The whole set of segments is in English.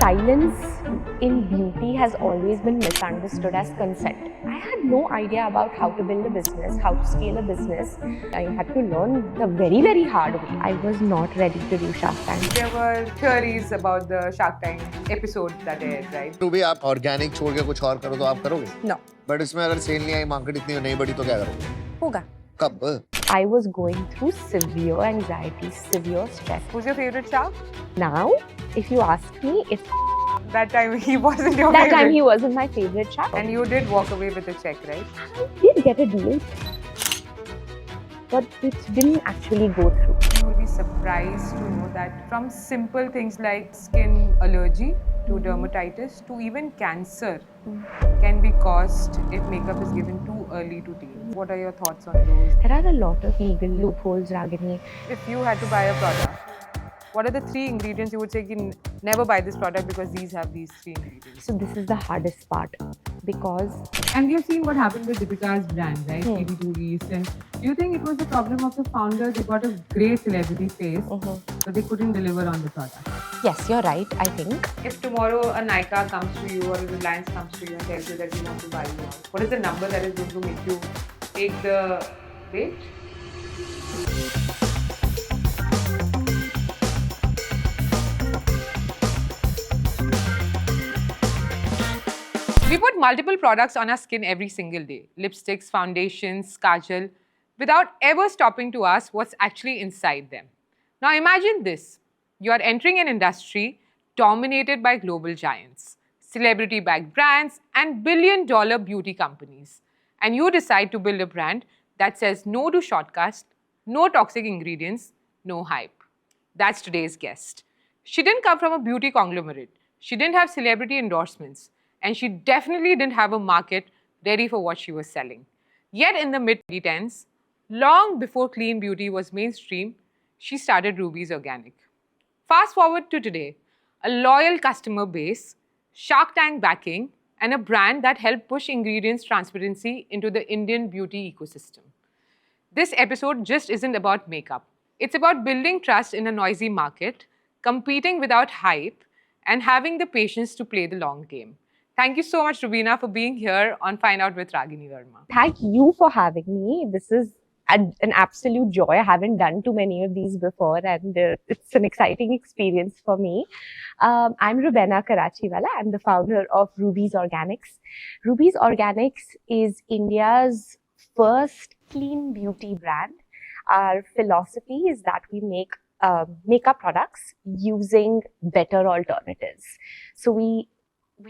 silence in beauty has always been misunderstood as consent. I had no idea about how to build a business, how to scale a business. I had to learn the very, very hard way. I was not ready to do Shark Tank. There were theories about the Shark Tank episode that aired, right? तो भी आप organic छोड़ के कुछ और करो तो आप करोगे? No. बट इसमें अगर सेल नहीं आई, मार्केट इतनी नहीं बढ़ी तो क्या करोगे? होगा. कब? I was going through severe anxiety, severe stress. Who's your favorite shark? Now, if you ask me, it's That time he wasn't your that favorite. time he wasn't my favorite shark. And you did walk away with a check, right? I did get a deal, but it didn't actually go through. You will be surprised to know that from simple things like skin allergy to dermatitis to even cancer can be caused if makeup is given too early to teens. What are your thoughts on those? There are a lot of legal loopholes, Ragini. If you had to buy a product, what are the 3 ingredients you would say never buy this product because these have these 3 ingredients? So this is the hardest part because And we've seen what happened with Deepika's brand, right? 82 East. And do you think it was the problem of the founder? They got a great celebrity face, but they couldn't deliver on the product. yes, you're right, I think. If tomorrow a Nykaa comes to you or a Reliance comes to you and tells you that we want to buy you, what is the number that is going to make you take the bait? We put multiple products on our skin every single day. Lipsticks, foundations, kajal, without ever stopping to ask what's actually inside them. Now imagine this. You are entering an industry dominated by global giants, celebrity-backed brands, and billion-dollar beauty companies. And you decide to build a brand that says no to shortcuts, no toxic ingredients, no hype. That's today's guest. She didn't come from a beauty conglomerate. She didn't have celebrity endorsements. And she definitely didn't have a market ready for what she was selling. Yet in the mid-2010s, long before clean beauty was mainstream, she started Ruby's Organic. Fast forward to today, a loyal customer base, Shark Tank backing, and a brand that helped push ingredients transparency into the Indian beauty ecosystem. This episode just isn't about makeup. It's about building trust in a noisy market, competing without hype, and having the patience to play the long game. Thank you so much, Rubeina, for being here on Find Out with Ragini Verma. Thank you for having me. This is an absolute joy. I haven't done too many of these before and it's an exciting experience for me. I'm Rubeina Karachiwala. I'm the founder of Ruby's Organics. Ruby's Organics is India's first clean beauty brand. Our philosophy is that we make makeup products using better alternatives. So we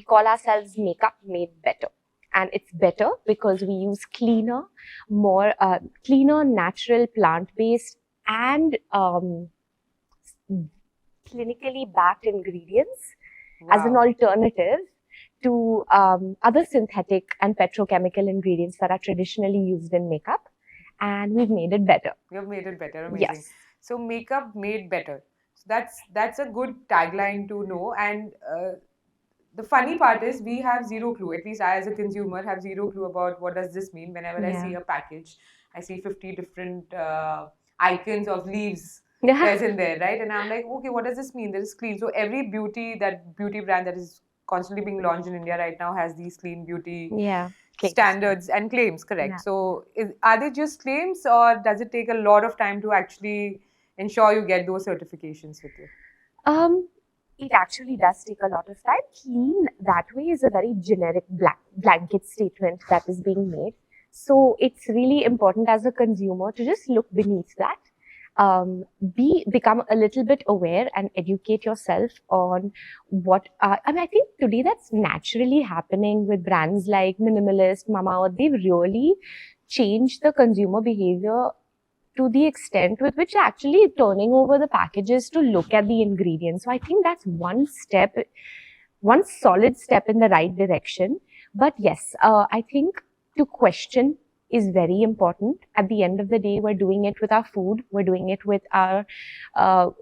call ourselves Makeup Made Better. And it's better because we use cleaner, natural, plant-based and clinically backed ingredients as an alternative to other synthetic and petrochemical ingredients that are traditionally used in makeup. And we've made it better. You've made it better. Amazing. Yes. So makeup made better. So that's a good tagline to know. And the funny part is we have zero clue. At least I as a consumer have zero clue about what does this mean. Whenever I see a package, I see 50 different icons of leaves present there, right? And I'm like, okay, what does this mean? There is clean. So every beauty brand that is constantly being launched in India right now has these clean beauty standards and claims, correct? Yeah. So are they just claims or does it take a lot of time to actually ensure you get those certifications with you? It actually does take a lot of time. Clean that way is a very generic blanket statement that is being made. So it's really important as a consumer to just look beneath that. Become a little bit aware and educate yourself on what I think today that's naturally happening with brands like Minimalist, Mama. They've really changed the consumer behavior to the extent with which actually turning over the packages to look at the ingredients. So I think that's one solid step in the right direction. But yes, I think to question is very important. At the end of the day, we're doing it with our food. We're doing it with our,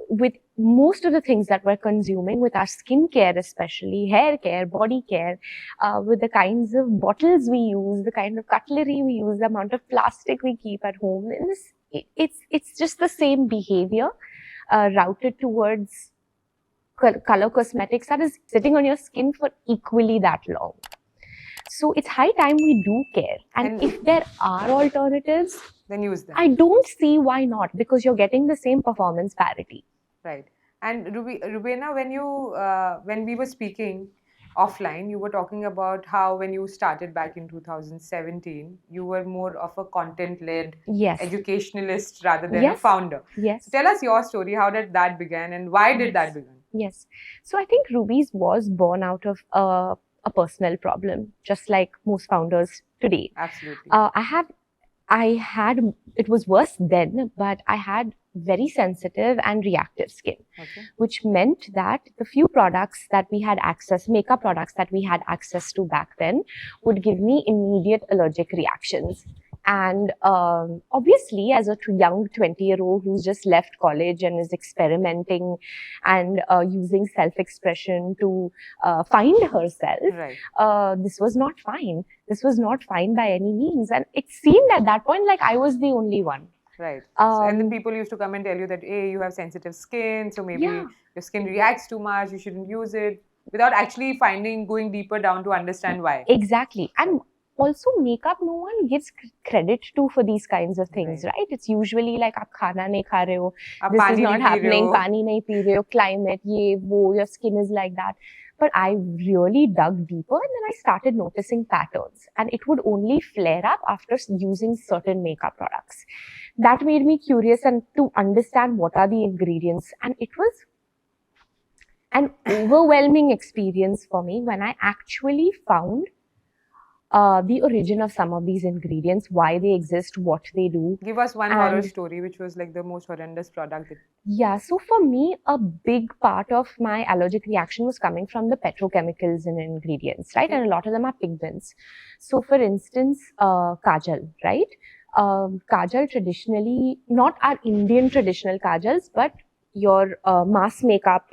with most of the things that we're consuming, with our skincare, especially hair care, body care, with the kinds of bottles we use, the kind of cutlery we use, the amount of plastic we keep at home. It's just the same behavior routed towards color cosmetics that is sitting on your skin for equally that long. So it's high time we do care. And if there are alternatives, then use them. I don't see why not, because you're getting the same performance parity. Right. And Rubeina, when we were speaking offline, you were talking about how when you started back in 2017, you were more of a content-led educationalist rather than a founder. Yes. So tell us your story. How did that begin and why did that begin? Yes. So I think Ruby's was born out of a personal problem, just like most founders today. Absolutely. It was worse then, but I had very sensitive and reactive skin, which meant that the few products that we had access, makeup products that we had access to back then, would give me immediate allergic reactions. And obviously, as a young 20-year-old who's just left college and is experimenting and using self-expression to find herself, this was not fine. This was not fine by any means. And it seemed at that point like I was the only one. Right. And then people used to come and tell you that, hey, you have sensitive skin, so maybe your skin reacts too much, you shouldn't use it, without actually going deeper down to understand why. Exactly. And also, makeup, no one gives credit to for these kinds of things, right? It's usually like, aap khana nahi kha rahe ho, this is not happening, pani nahi pi rahe ho, climate, ye, wo, your skin is like that. But I really dug deeper and then I started noticing patterns. And it would only flare up after using certain makeup products. That made me curious and to understand what are the ingredients. And it was an overwhelming experience for me when I actually found the origin of some of these ingredients, why they exist, what they do. Give us one horror story, which was like the most horrendous product. Yeah, so for me, a big part of my allergic reaction was coming from the petrochemicals in ingredients, right? And a lot of them are pigments. So for instance, kajal, right? Kajal traditionally, not our Indian traditional kajals, but your mass makeup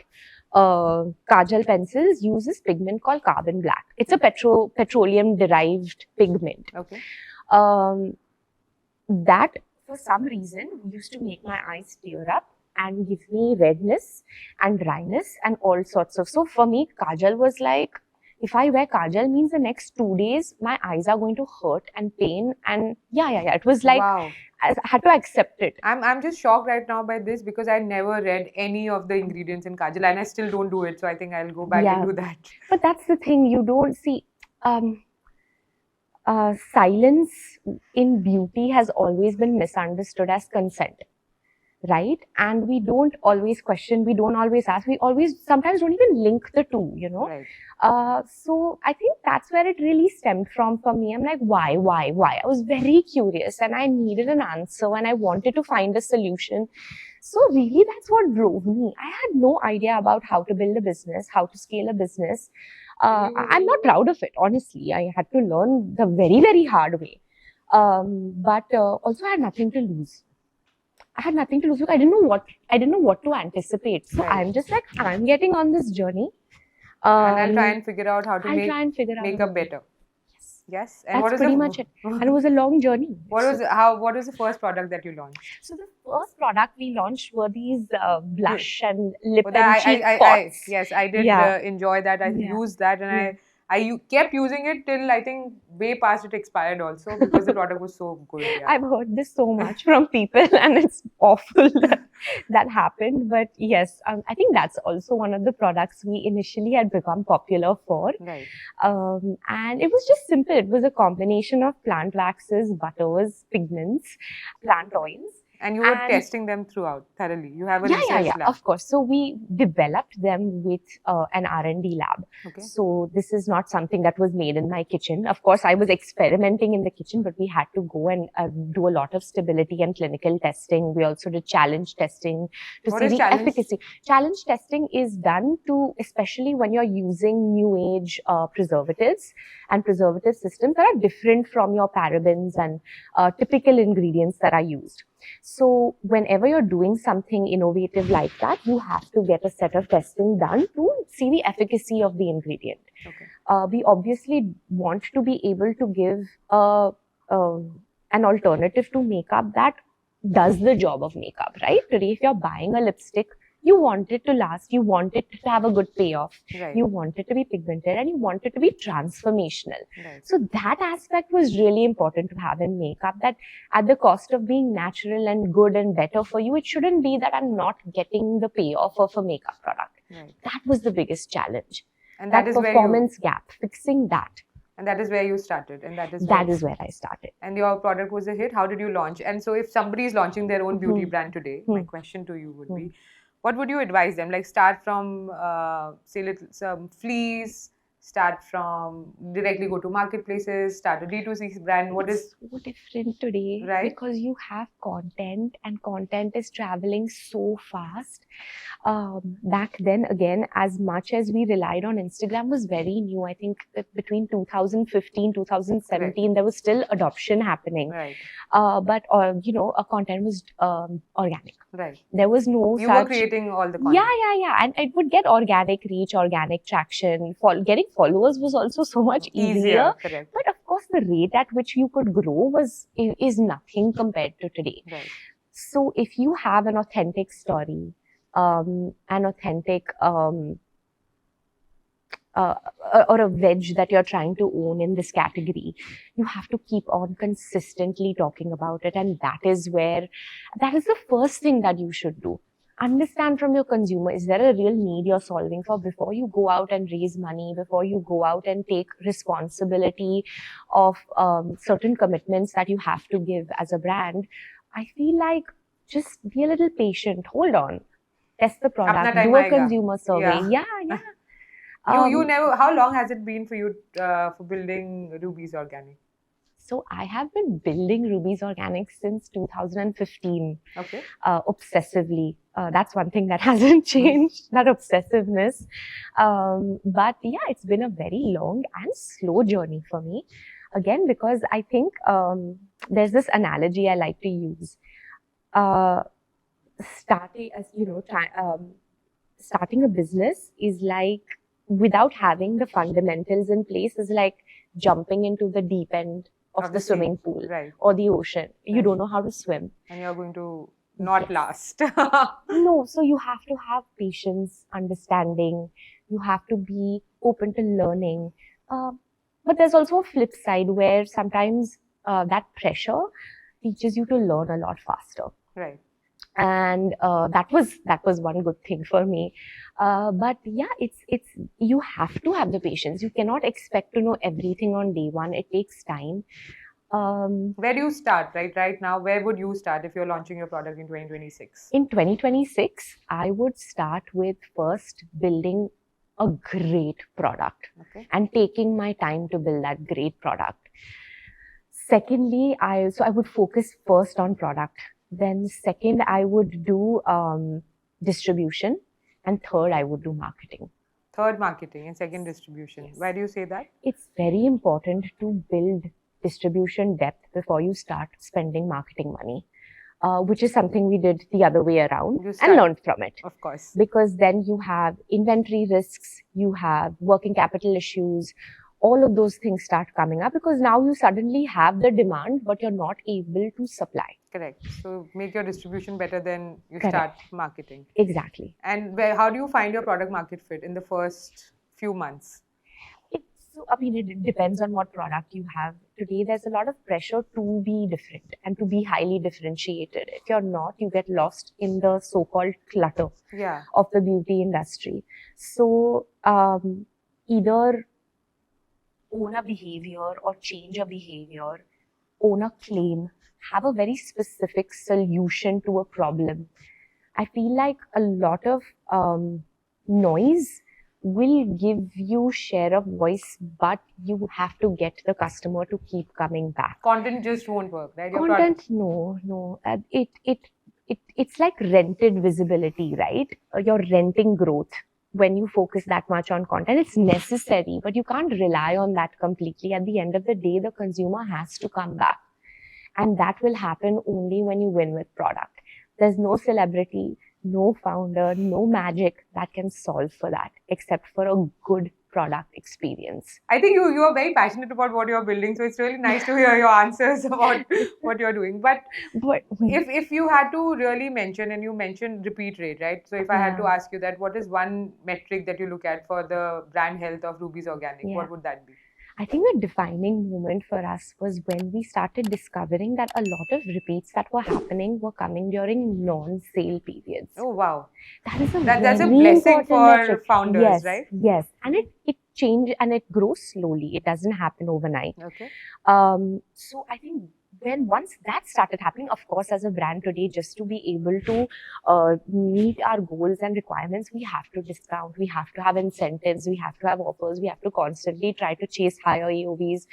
kajal pencils uses pigment called carbon black. It's a petroleum derived pigment. That for some reason used to make my eyes tear up and give me redness and dryness and all sorts of. So for me, kajal was like, if I wear kajal means the next 2 days my eyes are going to hurt and pain, and it was like, I had to accept it. I'm just shocked right now by this because I never read any of the ingredients in kajal and I still don't do it. So I think I'll go back and do that. But that's the thing, you don't see. Silence in beauty has always been misunderstood as consent, right? And we don't always question, we don't always ask, we sometimes don't even link the two, you know. So I think that's where it really stemmed from for me. I'm like, why? I was very curious and I needed an answer and I wanted to find a solution. So really that's what drove me. I had no idea about how to build a business, how to scale a business. I'm not proud of it, honestly. I had to learn the very, very hard way. But also I had nothing to lose. I had nothing to lose. I didn't know what to anticipate. So I'm just like, I'm getting on this journey. And I'll try and figure out how to make up better. Yes. And that's pretty much it. And it was a long journey. What was the first product that you launched? So the first product we launched were these blush and lip and cheek pots. Yes, I did enjoy that. I used that and I kept using it till I think way past it expired also because the product was so good. I've heard this so much from people and it's awful that happened. But yes, I think that's also one of the products we initially had become popular for. And it was just simple. It was a combination of plant waxes, butters, pigments, plant oils. And you were testing them throughout thoroughly. You have a research lab. Of course. So we developed them with an R&D lab. So this is not something that was made in my kitchen. Of course, I was experimenting in the kitchen, but we had to go and do a lot of stability and clinical testing. We also did challenge testing to see the efficacy. Challenge testing is done to, especially when you're using new age preservatives and preservative systems that are different from your parabens and typical ingredients that are used. So whenever you're doing something innovative like that, you have to get a set of testing done to see the efficacy of the ingredient. We obviously want to be able to give an alternative to makeup that does the job of makeup, right? Today, if you're buying a lipstick, You want it to last. You want it to have a good payoff. Right. You want it to be pigmented, and you want it to be transformational. Right. So that aspect was really important to have in makeup, that at the cost of being natural and good and better for you, it shouldn't be that I'm not getting the payoff of a makeup product. Right. That was the biggest challenge. And That that is where performance gap, fixing that. and that is where you started, and that is Where I started. And your product was a hit. How did you launch? And so, if somebody is launching their own beauty Mhm. brand today, my question to you would Mhm. be, what would you advise them? Like, start from say some fleece, start from directly go to marketplaces, start a D2C brand. What is so different today, Right. because you have content, and content is traveling so fast. Back then, again, as much as we relied on Instagram, was very new. I think that between 2015, 2017, there was still adoption happening. right? But a content was organic. Right. There was no You such. were creating all the content. Yeah. And it would get organic reach, organic traction. Getting followers was also so much easier. Correct. But of course, the rate at which you could grow is nothing compared to today. Right. So if you have an authentic story, an authentic or a wedge that you're trying to own in this category, you have to keep on consistently talking about it. And that is the first thing that you should do. Understand from your consumer, is there a real need you're solving for before you go out and raise money, before you go out and take responsibility of certain commitments that you have to give as a brand. I feel like just be a little patient. Hold on. Test the product. Do a consumer survey. Yeah. You never. How long has it been for you for building Ruby's Organic? So I have been building Ruby's Organic since 2015. Okay. Obsessively. That's one thing that hasn't changed, that obsessiveness. But yeah, it's been a very long and slow journey for me. Again, because I think there's this analogy I like to use. Starting a business is like, without having the fundamentals in place, is like jumping into the deep end of the swimming pool, right, or the ocean. You right. don't know how to swim. And you're going to not last. No, so you have to have patience, understanding. You have to be open to learning. But there's also a flip side where sometimes that pressure teaches you to learn a lot faster. Right. And that was one good thing for me. But yeah, it's you have to have the patience. You cannot expect to know everything on day one. It takes time. Where do you start right now? Where would you start if you're launching your product in 2026? In 2026, I would start with first building a great product, okay, and taking my time to build that great product. Secondly, I would focus first on product. Then second, I would do distribution. And third, I would do marketing. Third, marketing, and second, distribution. Yes. Why do you say that? It's very important to build distribution depth before you start spending marketing money, which is something we did the other way around and learned from it. Of course. Because then you have inventory risks, you have working capital issues, all of those things start coming up because now you suddenly have the demand, but you're not able to supply. Correct. So make your distribution better, then you Correct. Start marketing. Exactly. And how do you find your product market fit in the first few months? It depends on what product you have. Today, there's a lot of pressure to be different and to be highly differentiated. If you're not, you get lost in the so-called clutter of the beauty industry. So either own a behavior or change a behavior, own a claim, have a very specific solution to a problem. I feel like a lot of noise will give you share of voice, but you have to get the customer to keep coming back. Content just won't work, right? Content, no. It's like rented visibility, right? You're renting growth. When you focus that much on content, it's necessary, but you can't rely on that completely. At the end of the day, the consumer has to come back. And that will happen only when you win with product. There's no celebrity, no founder, no magic that can solve for that, except for a good product experience. I think you are very passionate about what you're building, so it's really nice to hear your answers about what you're doing. But But if you had to really mention, and you mentioned repeat rate, right? So if I had to Yeah. ask you that, what is one metric that you look at for the brand health of Ruby's Organic? Yeah. What would that be? I think the defining moment for us was when we started discovering that a lot of repeats that were happening were coming during non-sale periods. Oh wow, That is a that's a very blessing important for metric. founders, Yes, right? yes, and it changes and it grows slowly. It doesn't happen overnight. Okay. So I think once that started happening, of course, as a brand today, just to be able to meet our goals and requirements, we have to discount, we have to have incentives, we have to have offers, we have to constantly try to chase higher AOVs,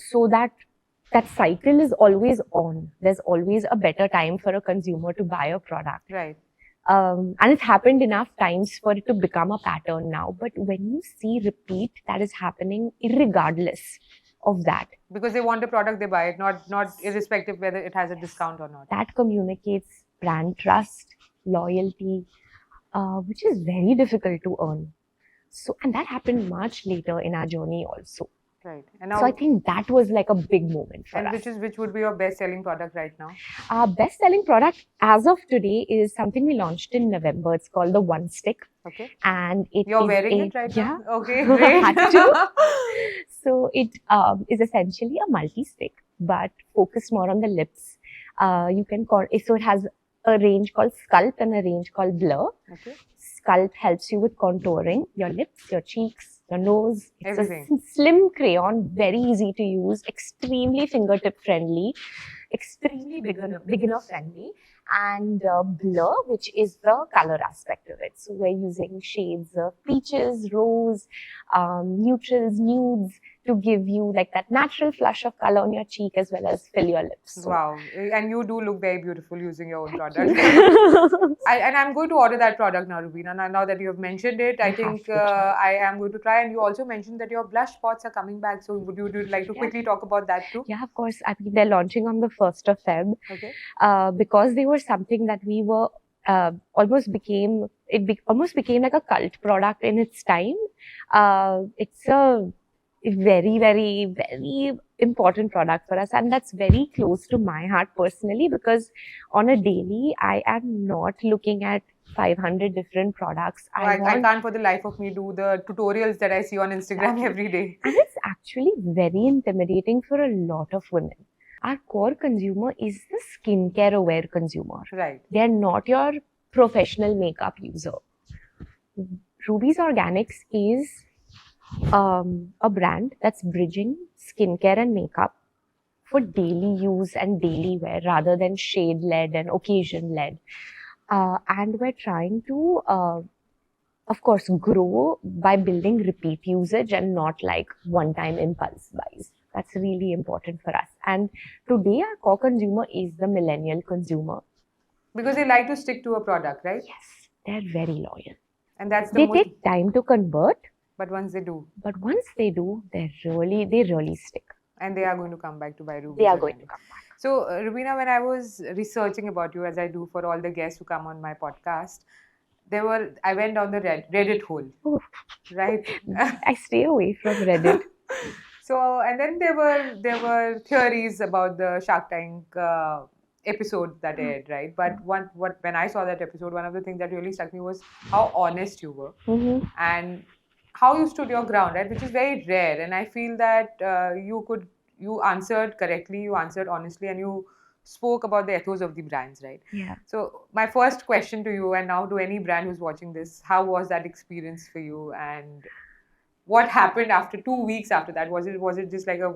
so that cycle is always on. There's always a better time for a consumer to buy a product. Right. And it's happened enough times for it to become a pattern now. But when you see repeat, that is happening irregardless of that. Because they want a product, they buy it, not irrespective whether it has a discount or not. That communicates brand trust, loyalty, which is very difficult to earn. So, and that happened much later in our journey also. Right. And now, So I think that was like a big moment for and us. which would be your best selling product right now? Our best selling product as of today is something we launched in November. It's called the One Stick. Okay. And it You're is wearing a- it right yeah. now? Okay, great. Had to. So it is essentially a multi-stick, but focused more on the lips. You can call so it has a range called Sculpt and a range called Blur. Okay. Sculpt helps you with contouring your lips, your cheeks, your nose. It's Everything. a slim crayon, very easy to use, extremely fingertip friendly, extremely beginner friendly, and Blur, which is the color aspect of it. So we're using shades of peaches, rose, neutrals, nudes to give you like that natural flush of color on your cheek as well as fill your lips. So, Wow. And you do look very beautiful using your own thank product. you. And I'm going to order that product now, Rubeina. Now that you have mentioned it, I You think have to try. I am going to try. And you also mentioned that your blush spots are coming back. So would you like to Yeah. quickly talk about that too? Yeah, of course. I mean, they're launching on the 1st of Feb. Okay. Because they were something that we were almost became like a cult product in its time. It's a very, very, very important product for us, and that's very close to my heart personally, because on a daily I am not looking at 500 different products. I can't for the life of me do the tutorials that I see on Instagram every day. And it's actually very intimidating for a lot of women. Our core consumer is the skincare aware consumer. Right. They're not your professional makeup user. Ruby's Organics is a brand that's bridging skincare and makeup for daily use and daily wear rather than shade-led and occasion-led. And we're trying to, of course, grow by building repeat usage and not like one-time impulse buys. That's really important for us. And today, our core consumer is the millennial consumer. Because they like to stick to a product, right? Yes, they're very loyal. And that's the They most. take time to convert, But once they do, but once they do, they really stick. and they are going to come back to buy Ruby's They are going Organic. to come back. So, Rubeina, when I was researching about you, as I do for all the guests who come on my podcast, I went down the Reddit hole, Oh, right? I stay away from Reddit. So, and then there were theories about the Shark Tank episode that aired, right? But when I saw that episode, one of the things that really struck me was how honest you were Mm-hmm. and how you stood your ground, right? Which is very rare, and I feel that you answered correctly, you answered honestly, and you spoke about the ethos of the brands, right? Yeah. So my first question to you, and now to any brand who's watching this, how was that experience for you, and what happened after 2 weeks after that? Was it just like a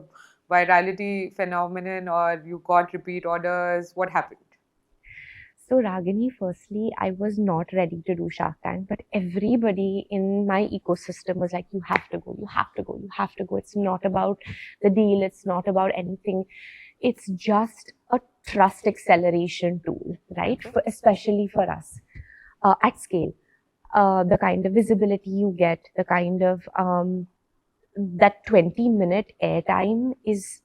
virality phenomenon, or you got repeat orders? What happened? So Ragini, firstly, I was not ready to do Shark Tank, but everybody in my ecosystem was like, you have to go, you have to go, you have to go. It's not about the deal. It's not about anything. It's just a trust acceleration tool, right? Okay. Especially for us at scale. The kind of visibility you get, the kind of that 20-minute airtime is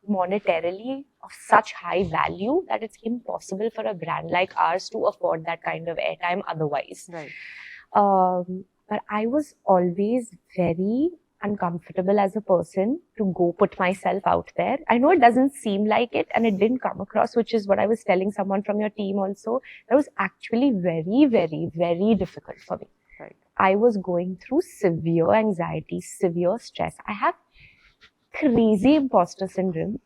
monetarily of such high value that it's impossible for a brand like ours to afford that kind of airtime otherwise. Right. but I was always very uncomfortable as a person to go put myself out there. I know it doesn't seem like it and it didn't come across, which is what I was telling someone from your team also. That was actually very, very, very difficult for me. Right. I was going through severe anxiety, severe stress. I have crazy imposter syndrome.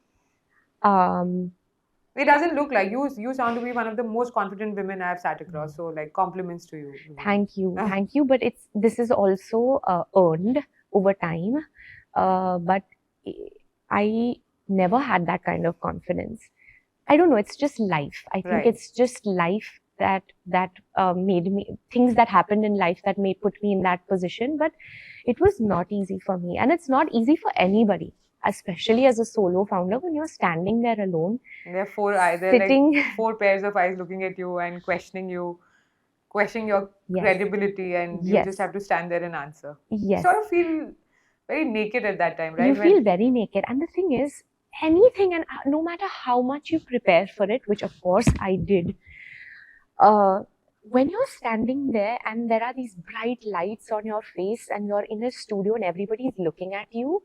It doesn't look like you. You sound to be one of the most confident women I've sat across. So, like, compliments to you. Thank you. But this is also earned over time. But I never had that kind of confidence. I don't know. It's just life. I think it's just life that made me, things that happened in life that put me in that position. But it was not easy for me, and it's not easy for anybody, especially as a solo founder when you're standing there alone. And there are four eyes. There are like 4 pairs of eyes looking at you and questioning your credibility, and you just have to stand there and answer. Yes. You sort of feel very naked at that time, right? You feel very naked. And the thing is, anything, and no matter how much you prepare for it, which of course I did, when you're standing there and there are these bright lights on your face and you're in a studio and everybody's looking at you,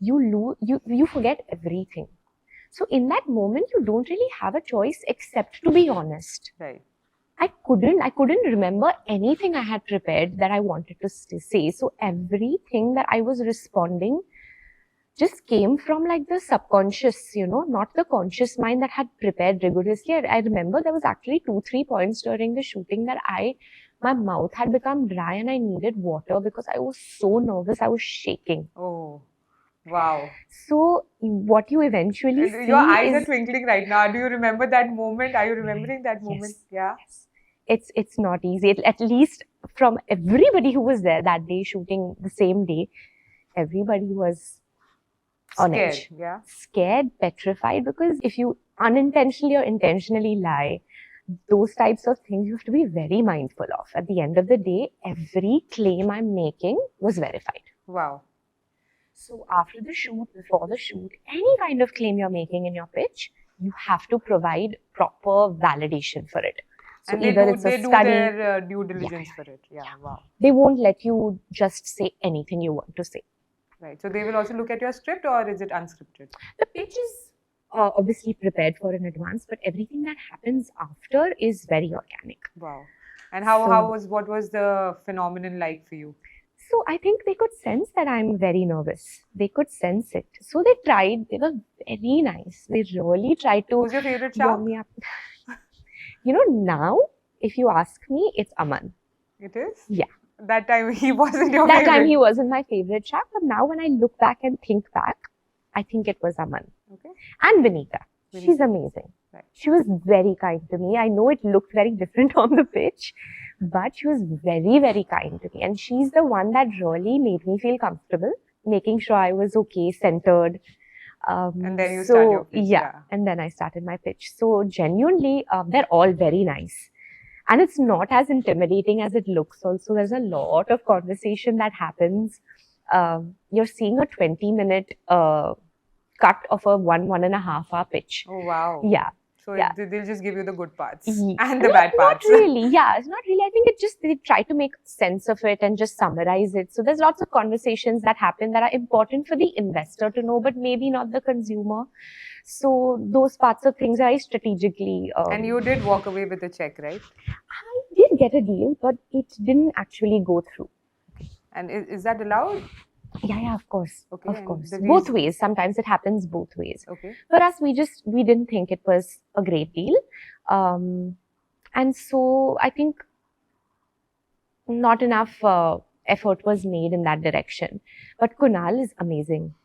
you forget everything. So in that moment, you don't really have a choice except to be honest. Right. I couldn't remember anything I had prepared that I wanted to say. So everything that I was responding just came from like the subconscious, not the conscious mind that had prepared rigorously. I remember there was actually 2-3 points during the shooting that my mouth had become dry and I needed water because I was so nervous. I was shaking. Oh, wow. So what you eventually see your eyes are twinkling right now. Do you remember that moment? Are you remembering that moment? Yes. Yeah. It's not easy. At least from everybody who was there that day shooting the same day, everybody was on edge. Yeah. Scared, petrified, because if you unintentionally or intentionally lie, those types of things you have to be very mindful of. At the end of the day, every claim I'm making was verified. Wow. So after the shoot, before the shoot, any kind of claim you're making in your pitch, you have to provide proper validation for it. So and either they do their due diligence for it. Yeah, wow. They won't let you just say anything you want to say. Right. So they will also look at your script, or is it unscripted? The pitch is obviously prepared for in advance, but everything that happens after is very organic. Wow. And what was the phenomenon like for you? So I think they could sense that I'm very nervous. They could sense it. So they tried. They were very nice. They really tried to Who's your favorite shark? warm me up. Now, if you ask me, it's Aman. It is? Yeah. That time he wasn't your favorite? That time he wasn't my favorite shark. But now when I look back and think back, I think it was Aman. Okay. And Vinita. She's amazing. Right. She was very kind to me. I know it looked very different on the pitch, but she was very, very kind to me. And she's the one that really made me feel comfortable, making sure I was okay, centered. And then you started your pitch. Yeah. And then I started my pitch. So genuinely, they're all very nice. And it's not as intimidating as it looks also. There's a lot of conversation that happens. You're seeing a 20-minute cut of a 1.5 hour pitch. Oh, wow. Yeah. So they'll just give you the good parts and the bad parts. Not really. Yeah, it's not really. I think they try to make sense of it and just summarize it. So there's lots of conversations that happen that are important for the investor to know, but maybe not the consumer. So those parts of things are strategically. And you did walk away with a check, right? I did get a deal, but it didn't actually go through. And is that allowed? Yeah, of course. Okay, of course. Both ways. Sometimes it happens both ways. Okay. For us, we didn't think it was a great deal. And so I think not enough effort was made in that direction. But Kunal is amazing.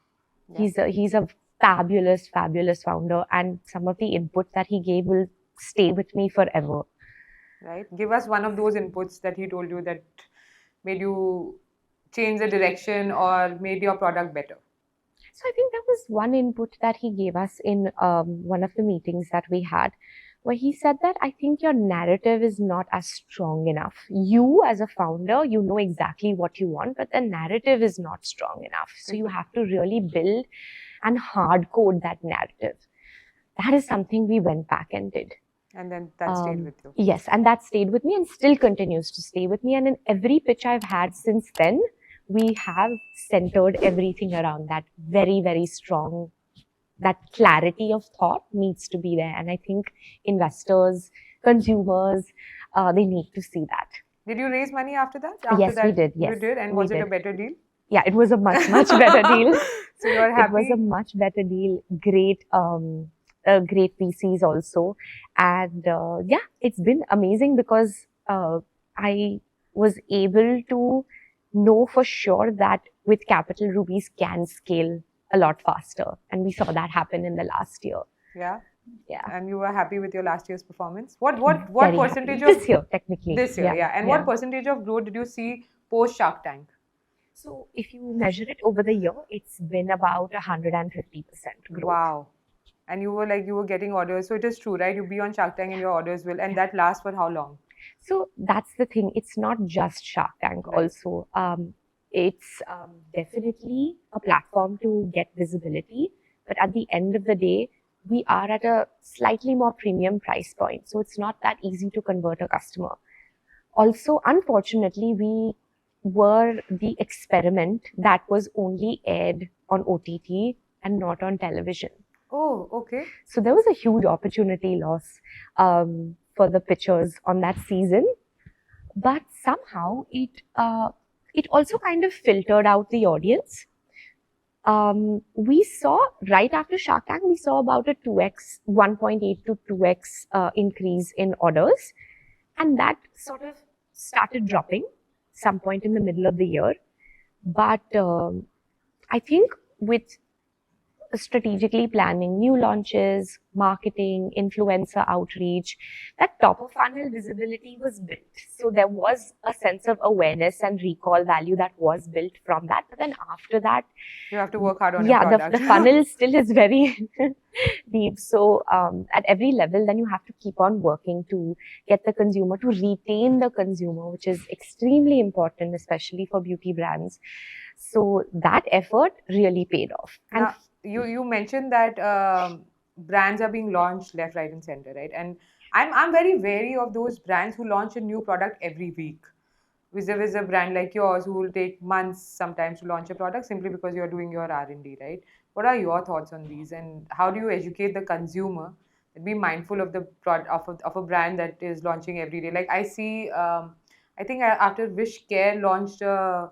Yeah. He's a fabulous founder, and some of the input that he gave will stay with me forever. Right. Give us one of those inputs that he told you that made you change the direction or made your product better. So I think there was one input that he gave us in one of the meetings that we had, where he said that I think your narrative is not as strong enough. You as a founder, you know exactly what you want, but the narrative is not strong enough. So you have to really build and hard code that narrative. That is something we went back and did. And then that stayed with you. Yes, and that stayed with me and still continues to stay with me. And in every pitch I've had since then, we have centered everything around that very, very strong, that clarity of thought needs to be there. And I think investors, consumers, they need to see that. Did you raise money after that? After Yes, that, we did. Yes, you did, and we was it a did. better deal? Yeah, it was a much, much better deal. So you're happy? It was a much better deal. Great, great VCs also. And yeah, it's been amazing because I was able to know for sure that with capital, rubies can scale a lot faster. And we saw that happen in the last year. Yeah. Yeah. And you were happy with your last year's performance? What Very percentage happy. of This year, technically. this year? Yeah. And what percentage of growth did you see post Shark Tank? So if you measure it over the year, it's been about 150% growth. Wow. And you were getting orders. So it is true, right? You be on Shark Tank and your orders will, and that lasts for how long? So that's the thing. It's not just Shark Tank Right. also. It's definitely a platform to get visibility. But at the end of the day, we are at a slightly more premium price point. So it's not that easy to convert a customer. Also, unfortunately, we were the experiment that was only aired on OTT and not on television. Oh, okay. So there was a huge opportunity loss for the pitchers on that season. But somehow it also kind of filtered out the audience. We saw right after Shark Tank, we saw about a 2x, 1.8 to 2x increase in orders. And that sort of started dropping some point in the middle of the year. But I think with strategically planning new launches, marketing, influencer outreach, that top of funnel visibility was built. So there was a sense of awareness and recall value that was built from that. But then after that, you have to work hard on your product. The funnel still is very deep. So at every level, then you have to keep on working to get the consumer, to retain the consumer, which is extremely important, especially for beauty brands. So that effort really paid off. And now, you mentioned that brands are being launched left, right, and center, right? And I'm very wary of those brands who launch a new product every week. Vis-a-vis a brand like yours who will take months sometimes to launch a product simply because you're doing your R&D, right? What are your thoughts on these, and how do you educate the consumer and be mindful of the of a brand that is launching every day? Like I see, I think after Wish Care launched a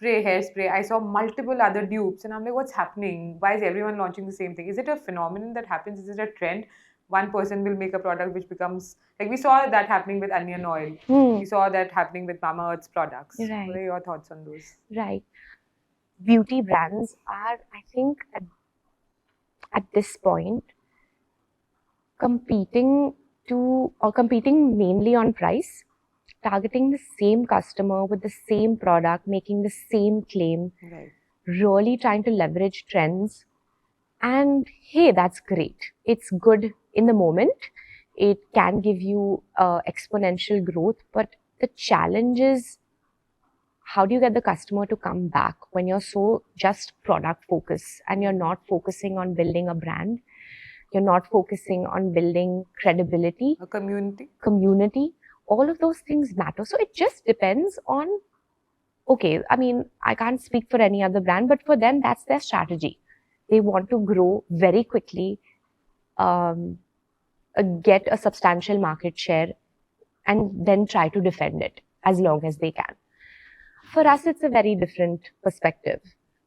hairspray, I saw multiple other dupes and I'm like, what's happening? Why is everyone launching the same thing? Is it a phenomenon that happens? Is it a trend? One person will make a product which becomes, like we saw that happening with onion oil. We saw that happening with Mama Earth's products. Right. What are your thoughts on those? Right. Beauty brands are, I think, at this point, competing mainly on price, targeting the same customer with the same product, making the same claim, Right. really trying to leverage trends. And hey, that's great. It's good in the moment. It can give you exponential growth, but the challenge is, how do you get the customer to come back when you're so just product focused and you're not focusing on building a brand? You're not focusing on building credibility. A community. All of those things matter. So it just depends on, okay, I mean, I can't speak for any other brand, but for them, that's their strategy. They want to grow very quickly, get a substantial market share, and then try to defend it as long as they can. For us, it's a very different perspective.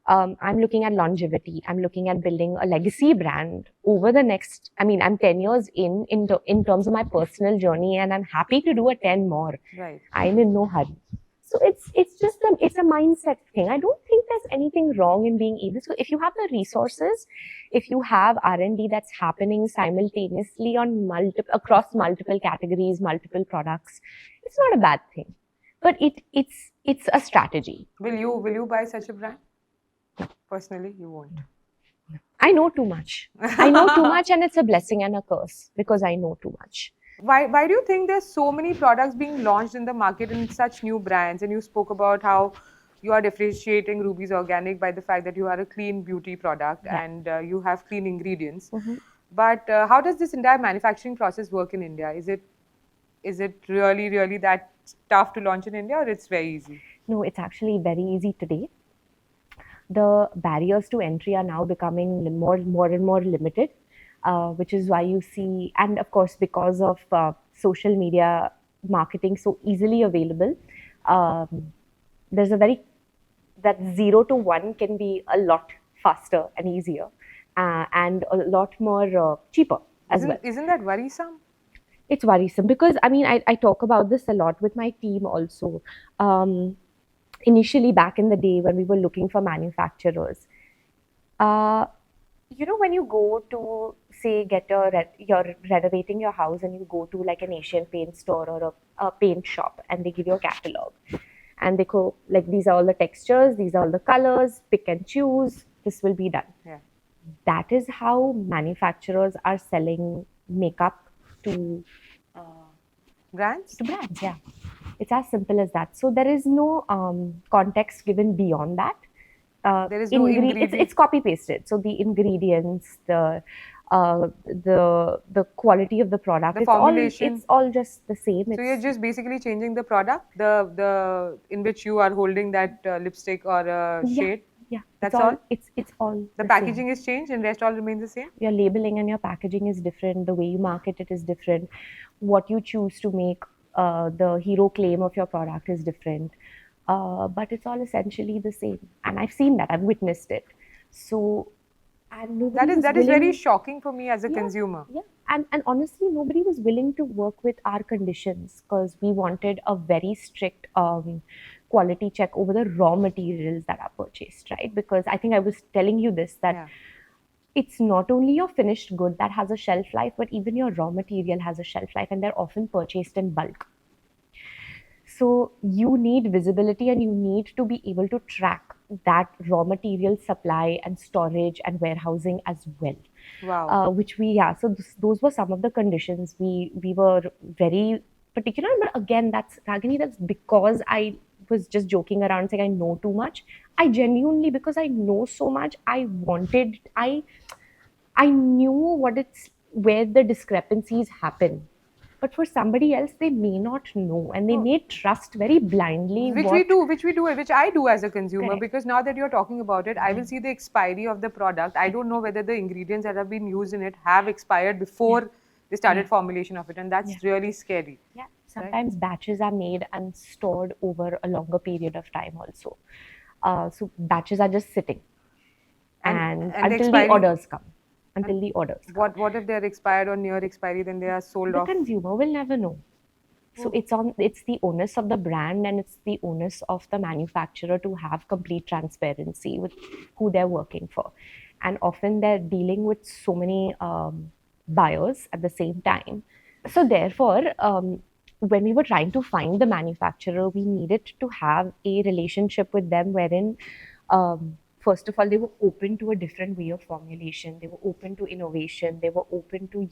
I'm looking at longevity. I'm looking at building a legacy brand over the next, I mean, I'm 10 years in terms of my personal journey, and I'm happy to do a 10 more. Right. I'm in no hurry. So it's just it's a mindset thing. I don't think there's anything wrong in being able. So if you have the resources, if you have R&D that's happening simultaneously on across multiple categories, multiple products, it's not a bad thing. But it's a strategy. Will you buy such a brand? Personally, you won't. I know too much. I know too much, and it's a blessing and a curse because I know too much. Why do you think there's so many products being launched in the market in such new brands? And you spoke about how you are differentiating Ruby's Organic by the fact that you are a clean beauty product and you have clean ingredients. But how does this entire manufacturing process work in India? Is it really that tough to launch in India, or it's very easy? No, it's actually very easy today. The barriers to entry are now becoming more and more limited, which is why you see, and of course, because of social media marketing so easily available, there's that 0 to 1 can be a lot faster and easier, and a lot more cheaper as well. Isn't that worrisome? It's worrisome because I talk about this a lot with my team also. Initially, back in the day when we were looking for manufacturers, when you go to say you're renovating your house and you go to like an Asian paint store or a paint shop and they give you a catalog and they go like, these are all the textures, these are all the colors, pick and choose, this will be done. Yeah. That is how manufacturers are selling makeup to brands. Yeah. It's as simple as that. So there is no context given beyond that. There is no ingredient. It's copy pasted. So the ingredients, the quality of the product, the formulation, it's all just the same. So you're just basically changing the product, the in which you are holding that lipstick or shade. Yeah, that's all. It's all. The packaging is changed, and rest all remains the same. Your labeling and your packaging is different. The way you market it is different. What you choose to make the hero claim of your product is different. But it's all essentially the same, and I've seen that. I've witnessed it. So, and that is very shocking for me as a consumer. Yeah, and honestly, nobody was willing to work with our conditions because we wanted a very strict quality check over the raw materials that are purchased, right? Because I think I was telling you this, that it's not only your finished good that has a shelf life, but even your raw material has a shelf life, and they're often purchased in bulk. So you need visibility and you need to be able to track that raw material supply and storage and warehousing as well. Wow. So those were some of the conditions we were very particular. But again, that's because I was just joking around saying I know too much. I genuinely, because I know so much, I knew where the discrepancies happen. But for somebody else, they may not know, and they may trust very blindly. Which I do as a consumer. Correct. Because now that you're talking about it, I will see the expiry of the product. I don't know whether the ingredients that have been used in it have expired before they started formulation of it, and that's really scary. Yeah, sometimes batches are made and stored over a longer period of time also. So batches are just sitting, and until the orders come. Until the orders come. What if they're expired or near expiry, then they are sold off? The consumer will never know. So it's the onus of the brand and it's the onus of the manufacturer to have complete transparency with who they're working for. And often they're dealing with so many buyers at the same time. So therefore, when we were trying to find the manufacturer, we needed to have a relationship with them wherein first of all, they were open to a different way of formulation. They were open to innovation. They were open to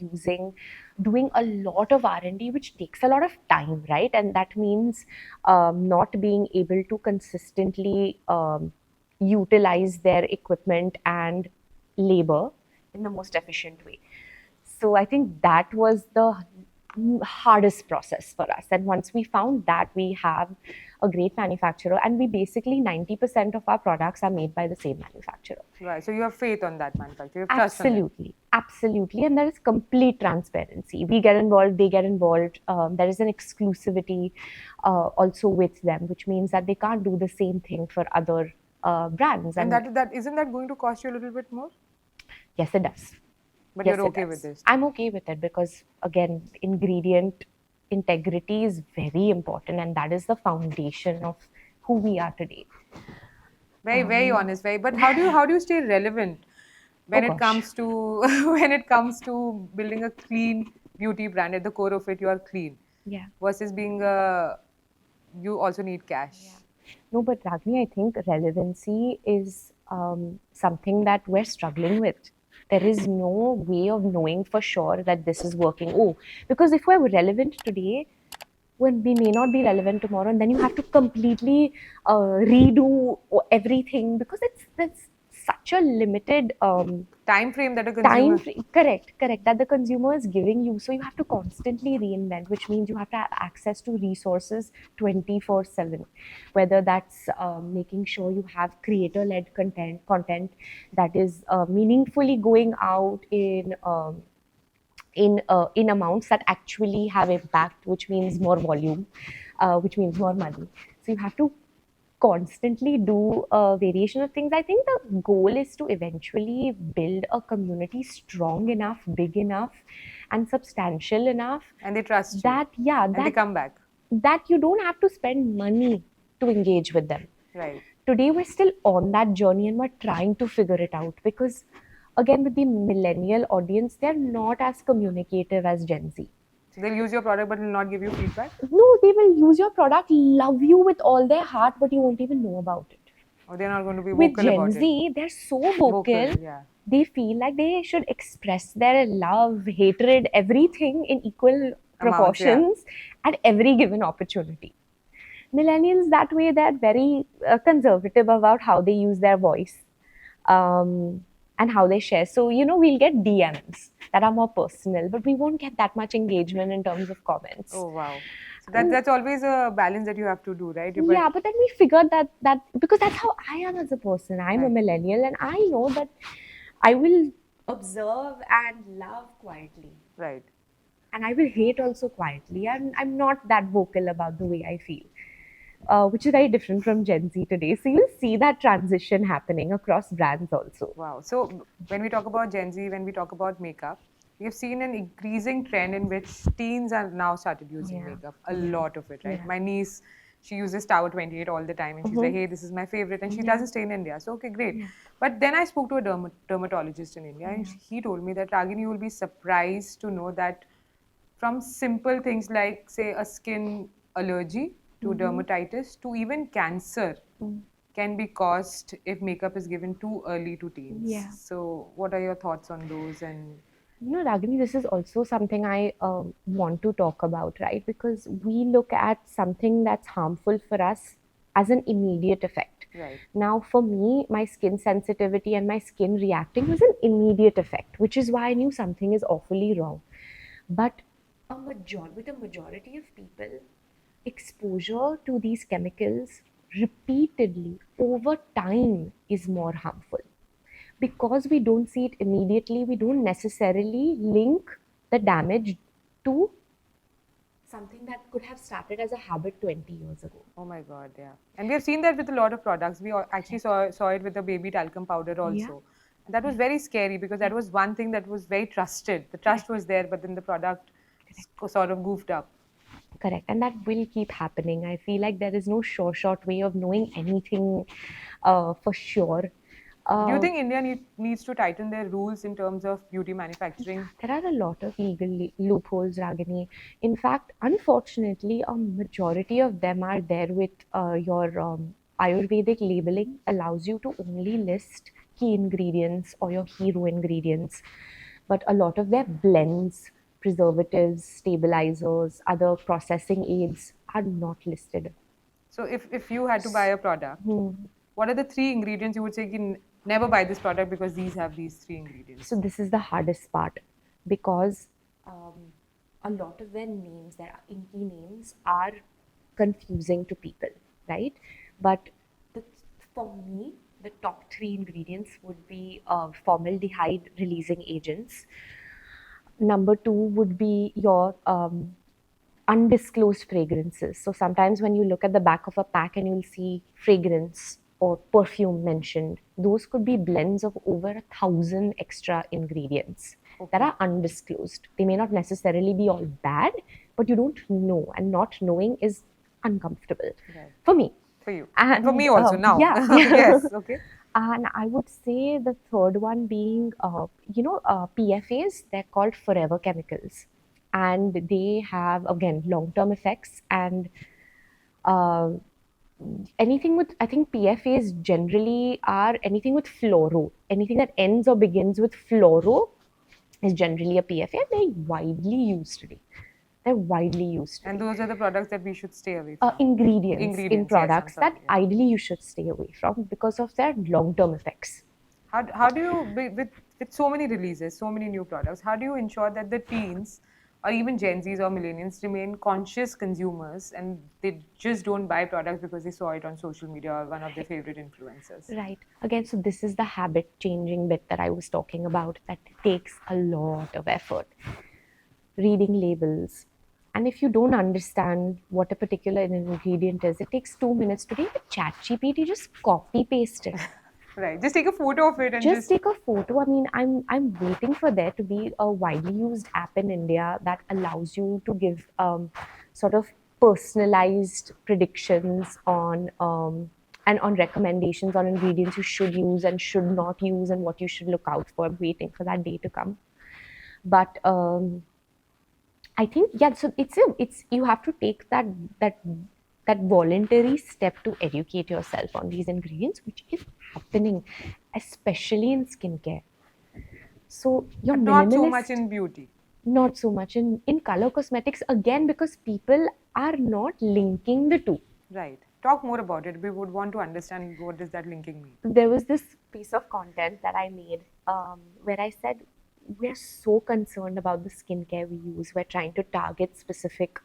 doing a lot of R&D, which takes a lot of time, right? And that means not being able to consistently utilize their equipment and labor in the most efficient way. So I think that was the hardest process for us. And once we found that, we have a great manufacturer, and we basically 90% of our products are made by the same manufacturer. Right. So you have faith on that manufacturer. Absolutely. And there is complete transparency. We get involved, they get involved. There is an exclusivity also with them, which means that they can't do the same thing for other brands. And that isn't that going to cost you a little bit more? Yes, it does. But you're okay with this? I'm okay with it because, again, ingredient integrity is very important, and that is the foundation of who we are today. Very honest, But how do you stay relevant when it comes to building a clean beauty brand? At the core of it, you are clean. Yeah. Versus being you also need cash. Yeah. No, but Ragini, I think relevancy is something that we're struggling with. There is no way of knowing for sure that this is working. Because if we're relevant today, when we may not be relevant tomorrow, and then you have to completely redo everything because that's such a limited Time frame that a consumer... correct, that the consumer is giving you. So you have to constantly reinvent, which means you have to have access to resources 24/7. Whether that's making sure you have creator-led content that is meaningfully going out in amounts that actually have impact, which means more volume, which means more money. So you have to constantly do a variation of things. I think the goal is to eventually build a community strong enough, big enough, and substantial enough And they trust you. that And they come back. that you don't have to spend money to engage with them. Right. Today we're still on that journey and we're trying to figure it out, because again, with the millennial audience, they're not as communicative as Gen Z. So they'll use your product but will not give you feedback? No, they will use your product, love you with all their heart, but you won't even know about it. Or they're not going to be With vocal Gen about Z, it? they're so vocal. Yeah. They feel like they should express their love, hatred, everything in equal proportions at every given opportunity. Millennials, that way, they're very conservative about how they use their voice and how they share. So, we'll get DMs that are more personal, but we won't get that much engagement in terms of comments. Oh, wow. So that's always a balance that you have to do, right? Yeah, but then we figured that because that's how I am as a person. I'm a millennial, and I know that I will observe and love quietly. Right. And I will hate also quietly. And I'm not that vocal about the way I feel. Which is very different from Gen Z today. So you'll see that transition happening across brands also. Wow. So when we talk about Gen Z, when we talk about makeup, we have seen an increasing trend in which teens are now started using makeup. A lot of it, right? Yeah. My niece, she uses Tower 28 all the time and she's like, hey, this is my favorite. And she doesn't stay in India. So, okay, great. Yeah. But then I spoke to a dermatologist in India and he told me that, Ragini, you will be surprised to know that from simple things like, say, a skin allergy to dermatitis to even cancer can be caused if makeup is given too early to teens. Yeah. So what are your thoughts on those? And Ragini, this is also something I want to talk about, right? Because we look at something that's harmful for us as an immediate effect. Right. Now, for me, my skin sensitivity and my skin reacting was an immediate effect, which is why I knew something is awfully wrong. But with a majority of people, exposure to these chemicals repeatedly over time is more harmful. Because we don't see it immediately, we don't necessarily link the damage to something that could have started as a habit 20 years ago. Oh my God, yeah. And we have seen that with a lot of products. We actually saw it with the baby talcum powder also. Yeah. And that was very scary because that was one thing that was very trusted. The trust was there, but then the product sort of goofed up. Correct. And that will keep happening. I feel like there is no short way of knowing anything for sure. Do you think India needs to tighten their rules in terms of beauty manufacturing? There are a lot of legal loopholes, Ragini. In fact, unfortunately, a majority of them are there with your Ayurvedic labeling allows you to only list key ingredients or your hero ingredients. But a lot of their blends, preservatives, stabilizers, other processing aids are not listed. So if you had to buy a product, what are the 3 ingredients you would say you can never buy this product because these have these 3 ingredients? So this is the hardest part because a lot of their names, their inky names, are confusing to people, right? But for me, the top 3 ingredients would be formaldehyde releasing agents. Number 2 would be your undisclosed fragrances. So sometimes when you look at the back of a pack and you'll see fragrance or perfume mentioned, those could be blends of over 1,000 extra ingredients that are undisclosed. They may not necessarily be all bad, but you don't know, and not knowing is uncomfortable for me. For you. And for me also now. Yeah. Yes, okay. And I would say the third one being, PFAs, they're called forever chemicals. And they have, again, long-term effects. And anything with, I think PFAs generally are anything with fluoro. Anything that ends or begins with fluoro is generally a PFA. They're widely used today. And those are the products that we should stay away from. Ingredients in products yes, that ideally you should stay away from because of their long-term effects. How do you, with so many releases, so many new products, how do you ensure that the teens or even Gen Zs or millennials remain conscious consumers and they just don't buy products because they saw it on social media or one of their favorite influencers? Right. Again, so this is the habit changing bit that I was talking about that takes a lot of effort. Reading labels. And if you don't understand what a particular ingredient is, it takes 2 minutes to read. With ChatGPT, just copy paste it. Right. Just take a photo of it and Just take a photo. I mean, I'm waiting for there to be a widely used app in India that allows you to give sort of personalized predictions on and on recommendations on ingredients you should use and should not use and what you should look out for. I'm waiting for that day to come. But I think so it's you have to take that voluntary step to educate yourself on these ingredients, which is happening, especially in skincare. So you're not so minimalist, much in beauty. Not so much in color cosmetics, again, because people are not linking the two. Right. Talk more about it. We would want to understand what does that linking mean. There was this piece of content that I made where I said, we're so concerned about the skincare we use. We're trying to target specific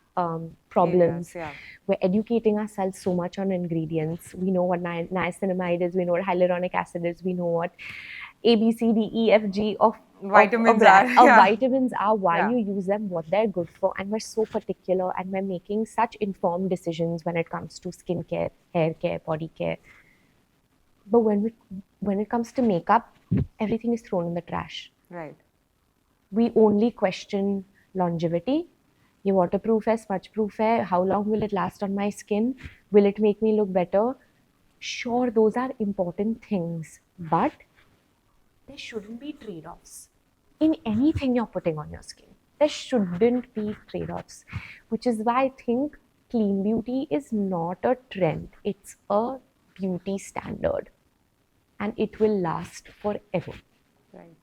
problems. Areas, yeah. We're educating ourselves so much on ingredients. We know what niacinamide is. We know what hyaluronic acid is. We know what A, B, C, D, E, F, G of Vitamins are. Vitamins are, why Yeah. you use them, what they're good for. And we're so particular and we're making such informed decisions when it comes to skincare, hair care, body care. But when it comes to makeup, everything is thrown in the trash. Right. We only question longevity. ये waterproof है, smudge proof है, how long will it last on my skin? Will it make me look better? Sure, those are important things, but there shouldn't be trade-offs in anything you're putting on your skin. There shouldn't be trade-offs, which is why I think clean beauty is not a trend. It's a beauty standard and it will last forever. Right.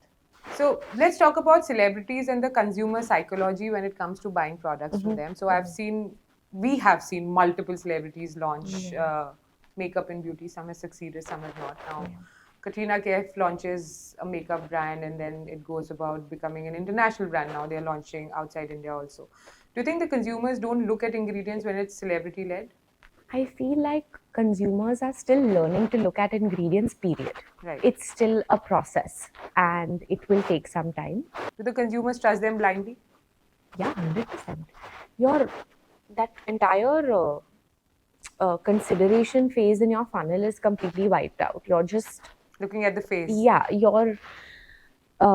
So let's talk about celebrities and the consumer psychology when it comes to buying products from them. So we have seen multiple celebrities launch makeup and beauty. Some have succeeded, some have not. Now, Katrina Kaif launches a makeup brand and then it goes about becoming an international brand. Now they're launching outside India also. Do you think the consumers don't look at ingredients when it's celebrity-led? I feel like consumers are still learning to look at ingredients, period. Right. It's still a process and it will take some time. Do the consumers trust them blindly? Yeah, 100%. That entire consideration phase in your funnel is completely wiped out. You're just looking at the face. Yeah, your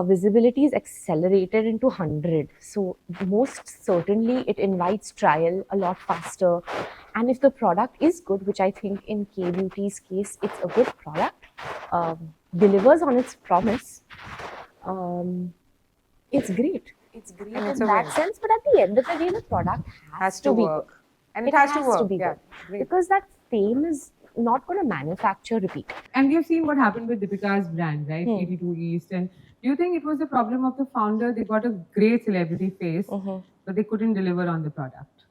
visibility is accelerated into 100. So most certainly it invites trial a lot faster. And if the product is good, which I think in K-Beauty's case, it's a good product, delivers on its promise, it's great. It's great in that sense. But at the end of the day, the product has to be work. good. And it has to work. Yeah, because that fame is not going to manufacture repeat. And we have seen what happened with Deepika's brand, right? 82 East. And do you think it was the problem of the founder? They got a great celebrity face, but they couldn't deliver on the product.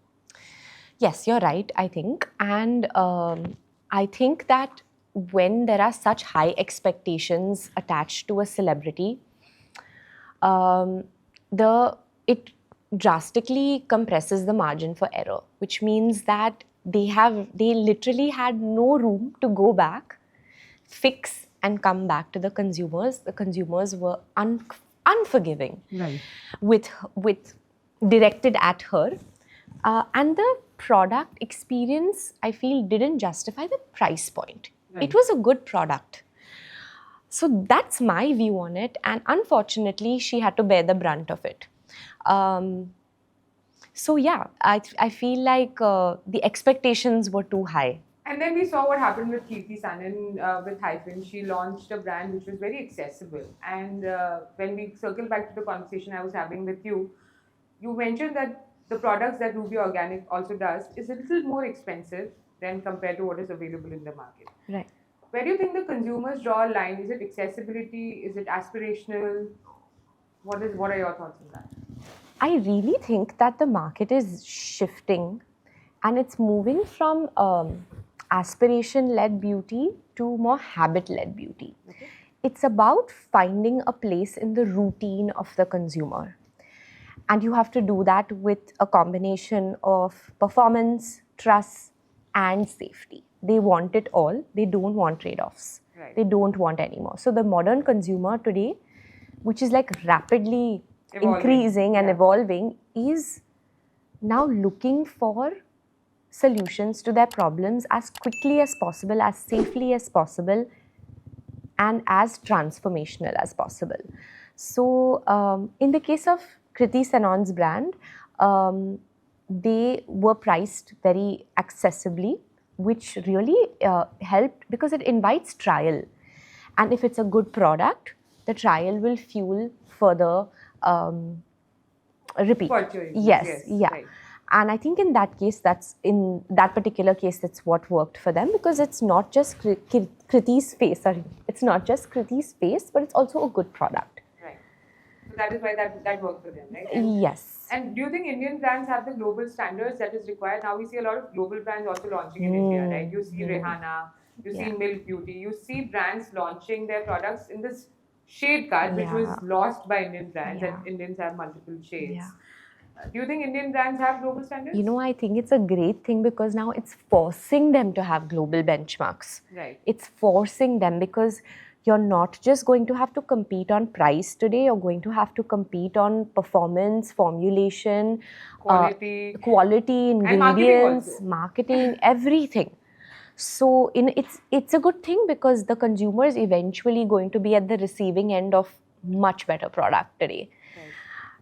Yes, you're right, I think. And I think that when there are such high expectations attached to a celebrity, it drastically compresses the margin for error, which means that they literally had no room to go back, fix and come back to the consumers. The consumers were unforgiving, right, with directed at her. And the product experience, I feel, didn't justify the price point. Right. It was a good product. So that's my view on it. And unfortunately, she had to bear the brunt of it. So yeah, I feel like the expectations were too high. And then we saw what happened with Kriti Sanon with Hyphen. She launched a brand which was very accessible. And when we circle back to the conversation I was having with you, you mentioned that the products that Ruby Organic also does is a little more expensive than compared to what is available in the market. Right. Where do you think the consumers draw a line? Is it accessibility? Is it aspirational? What are your thoughts on that? I really think that the market is shifting and it's moving from aspiration-led beauty to more habit-led beauty. Okay. it's about finding a place in the routine of the consumer. And you have to do that with a combination of performance, trust, and safety. They want it all. They don't want trade-offs. Right. They don't want any more. So the modern consumer today, which is like rapidly increasing and evolving, is now looking for solutions to their problems as quickly as possible, as safely as possible, and as transformational as possible. So in the case of Kriti Sanon's brand, they were priced very accessibly, which really helped because it invites trial. And if it's a good product, the trial will fuel further repeat. Purchase. Yes, yeah. Right. And I think in that case, that's what worked for them, because it's not just Kriti's face. Sorry, it's not just Kriti's face, but it's also a good product. Right. So that is why that worked for them, right? Yes. And do you think Indian brands have the global standards that is required? Now we see a lot of global brands also launching in India, right? You see Rihanna, you see Milk Beauty, you see brands launching their products in this shade card, which was lost by Indian brands, and Indians have multiple shades. Yeah. Do you think Indian brands have global standards? You know, I think it's a great thing because now it's forcing them to have global benchmarks. Right. It's forcing them because you're not just going to have to compete on price today, you're going to have to compete on performance, formulation, quality, ingredients, marketing, everything. So it's a good thing because the consumer is eventually going to be at the receiving end of much better product today.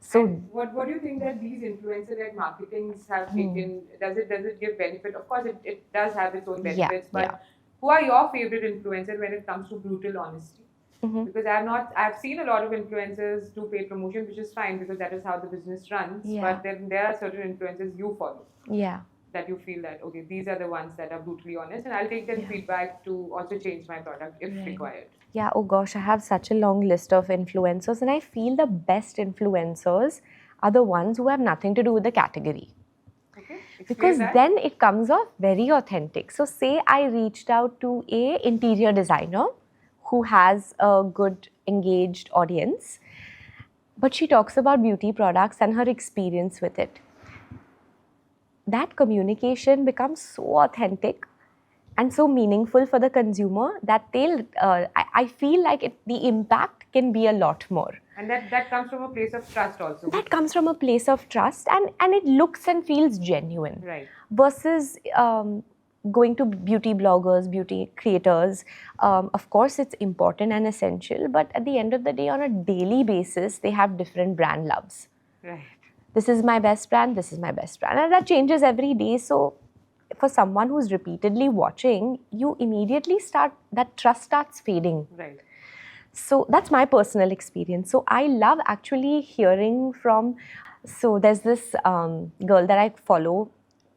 So what do you think that these influencer-led marketings have taken? Does it give benefit? Of course, it does have its own benefits. But who are your favorite influencers when it comes to brutal honesty? Because I've seen a lot of influencers do paid promotion, which is fine because that is how the business runs. But then there are certain influencers you follow. Yeah. That you feel that, okay, these are the ones that are brutally honest, and I'll take that feedback to also change my product if required. Yeah, oh gosh, I have such a long list of influencers, and I feel the best influencers are the ones who have nothing to do with the category. Okay. Because then it comes off very authentic. So say I reached out to a interior designer who has a good engaged audience, but she talks about beauty products and her experience with it. That communication becomes so authentic and so meaningful for the consumer that I feel like the impact can be a lot more. And that comes from a place of trust also. That comes from a place of trust and it looks and feels genuine. Right. Versus going to beauty bloggers, beauty creators. Of course, it's important and essential, but at the end of the day, on a daily basis, they have different brand loves. Right. This is my best brand, this is my best brand. And that changes every day. So for someone who's repeatedly watching, you immediately that trust starts fading. Right. So that's my personal experience. So I love actually hearing from, so there's this girl that I follow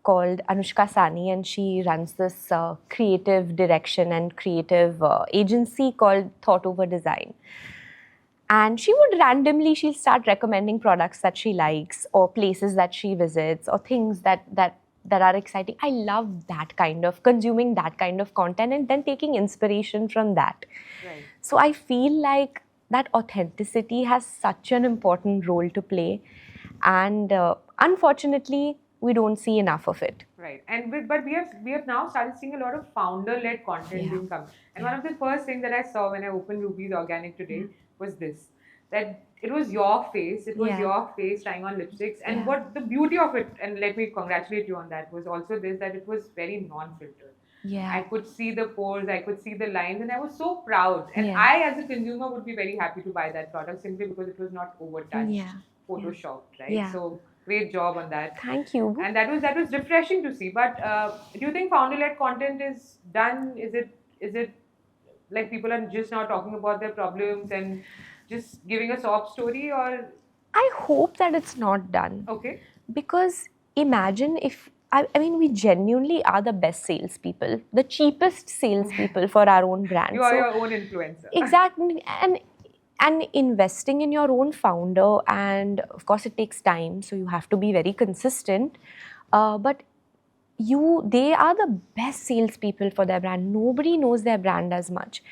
called Anushka Sani, and she runs this creative direction and creative agency called Thought Over Design. And she would she'll start recommending products that she likes or places that she visits or things that are exciting. I love that kind of, consuming that kind of content and then taking inspiration from that. Right. So I feel like that authenticity has such an important role to play. And unfortunately, we don't see enough of it. Right. But we have now started seeing a lot of founder-led content being come. And one of the first things that I saw when I opened Ruby's Organic today was this, that it was your face, trying on lipsticks, and what the beauty of it, and let me congratulate you on that, was also this, that it was very non-filtered. Yeah. I could see the pores, I could see the lines, and I was so proud. And I, as a consumer, would be very happy to buy that product simply because it was not overtouched, photoshopped, right? Yeah. So great job on that. Thank you. And that was refreshing to see. But do you think founder-led content is done? Is it like people are just now talking about their problems and just giving a sob story, or? I hope that it's not done. Okay. Because imagine if, I mean, we genuinely are the best salespeople, the cheapest salespeople for our own brand. You are your own influencer. Exactly. And investing in your own founder, and of course it takes time, so you have to be very consistent. But they are the best salespeople for their brand. Nobody knows their brand as much.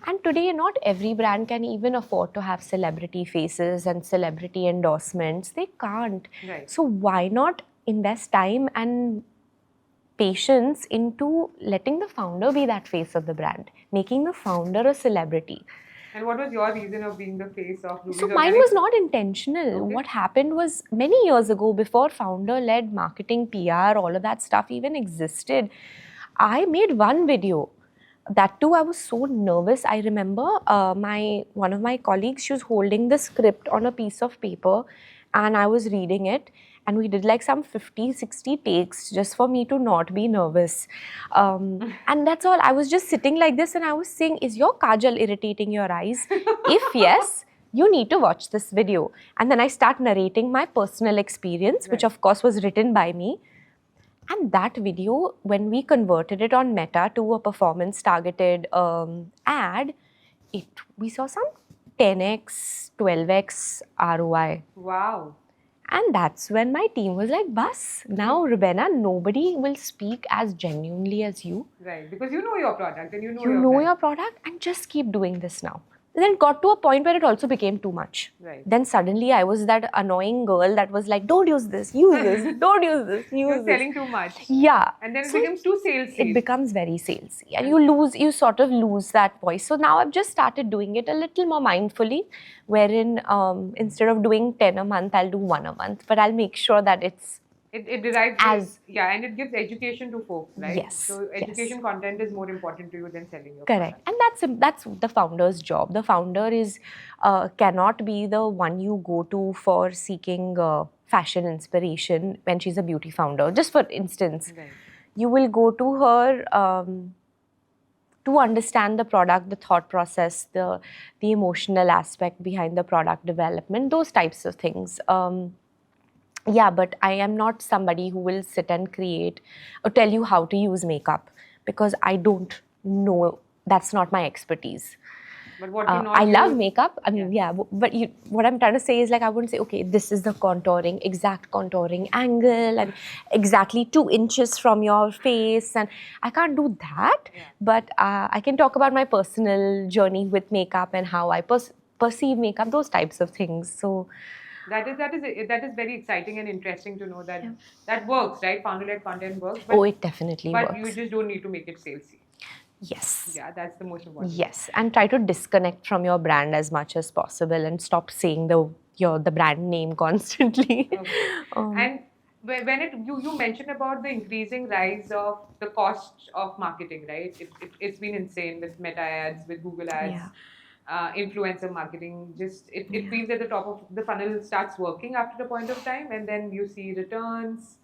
And today, not every brand can even afford to have celebrity faces and celebrity endorsements. They can't. Right. So why not invest time and patience into letting the founder be that face of the brand, making the founder a celebrity. And what was your reason of being the face of Ruby's So mine Organic? was not intentional. Okay. What happened was many years ago, before founder-led marketing, PR, all of that stuff even existed, I made one video. That too, I was so nervous. I remember one of my colleagues, she was holding the script on a piece of paper and I was reading it. And we did like some 50, 60 takes just for me to not be nervous. And that's all. I was just sitting like this and I was saying, is your kajal irritating your eyes? If yes, you need to watch this video. And then I start narrating my personal experience, which of course was written by me. And that video, when we converted it on Meta to a performance-targeted ad, we saw some 10x, 12x ROI. Wow. And that's when my team was like, "Bas, now Rubeina, nobody will speak as genuinely as you. Right, because you know your product and you know You your know brand. your product and just keep doing this now." And then it got to a point where it also became too much. Right. Then suddenly I was that annoying girl that was like, "Don't use this, use this, don't use this, use You're this." selling too much. Yeah. And then it So becomes too salesy. it becomes very salesy and you sort of lose that voice. So now I've just started doing it a little more mindfully, wherein instead of doing 10 a month, I'll do 1 a month, but I'll make sure that it's It derives as and it gives education to folks, right? Yes, So education content is more important to you than selling your correct. product. And that's the founder's job. The founder is cannot be the one you go to for seeking fashion inspiration when she's a beauty founder. Just for instance, Right. you will go to her to understand the product, the thought process, the emotional aspect behind the product development, those types of things. Yeah, but I am not somebody who will sit and create or tell you how to use makeup because I don't know. That's not my expertise. But what you not I love use- makeup. I mean, but what I'm trying to say is like I wouldn't say, okay, this is the contouring, exact contouring angle, and exactly 2 inches from your face, and I can't do that. Yeah. But I can talk about my personal journey with makeup and how I perceive makeup, those types of things. So. That is very exciting and interesting to know that that works, right? Founder-led content works. Oh, it definitely but works. you just don't need to make it salesy. Yes. Yeah, that's the most important. Yes, and try to disconnect from your brand as much as possible and stop saying the brand name constantly. Okay. And when you mentioned about the increasing rise of the cost of marketing, right? It's been insane with Meta ads, with Google ads. Yeah. Influencer marketing, it feels at the top of the funnel starts working after a point of time, and then you see returns,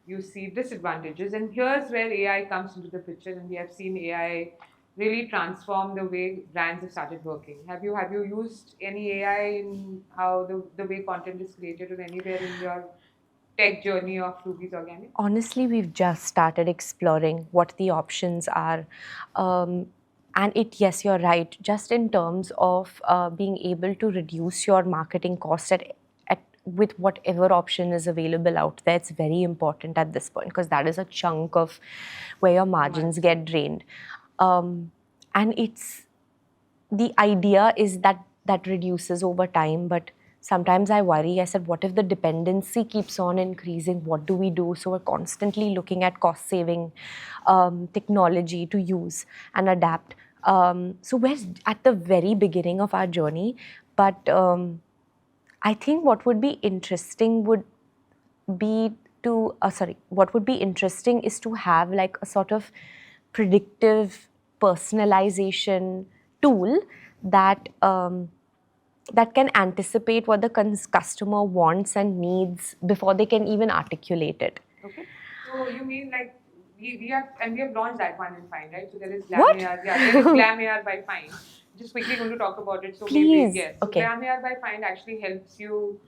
you see disadvantages, and here's where AI comes into the picture, and we have seen AI really transform the way brands have started working. Have you used any AI in how the way content is created or anywhere in your tech journey of Ruby's Organic? Honestly, we've just started exploring what the options are. And yes, you're right. Just in terms of being able to reduce your marketing cost with whatever option is available out there, it's very important at this point because that is a chunk of where your margins get drained. And the idea is that reduces over time, but sometimes I worry. I said, what if the dependency keeps on increasing? What do we do? So we're constantly looking at cost-saving technology to use and adapt. So we're at the very beginning of our journey, but I think what would be interesting is to have like a sort of predictive personalization tool that that can anticipate what the customer wants and needs before they can even articulate it. Okay. So you mean like we have launched that one in Fynd, right? So there is What? Glam AR. Yeah, there is Glam AR by Fynd. Just quickly going to talk about it. So Please. Yes. Okay. So Glam AR by Fynd actually helps you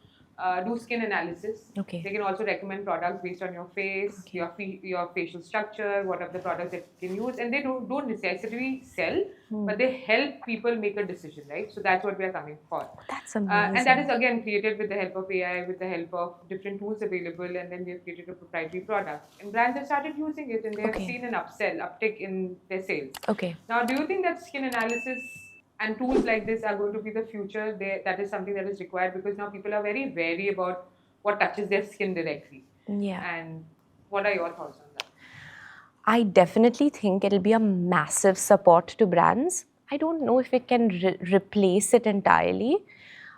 do skin analysis. Okay. They can also recommend products based on your face, your facial structure, what are the products that you can use, and they don't necessarily sell, but they help people make a decision, right? So that's what we are coming for. That's amazing. And that is again created with the help of AI, with the help of different tools available, and then we have created a proprietary product. And brands have started using it, and they have seen an uptick in their sales. Okay. Now, do you think that skin analysis And tools like this are going to be the future. That is something that is required because now people are very wary about what touches their skin directly. Yeah. And what are your thoughts on that? I definitely think it'll be a massive support to brands. I don't know if it can replace it entirely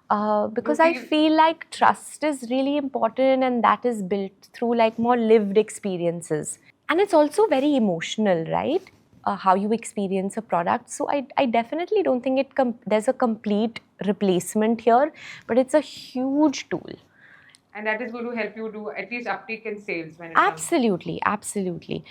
because I feel like trust is really important, and that is built through like more lived experiences. And it's also very emotional, right? How you experience a product. So I definitely don't think there's a complete replacement here, but it's a huge tool. And that is going to help you do at least uptake in sales when it Absolutely, absolutely.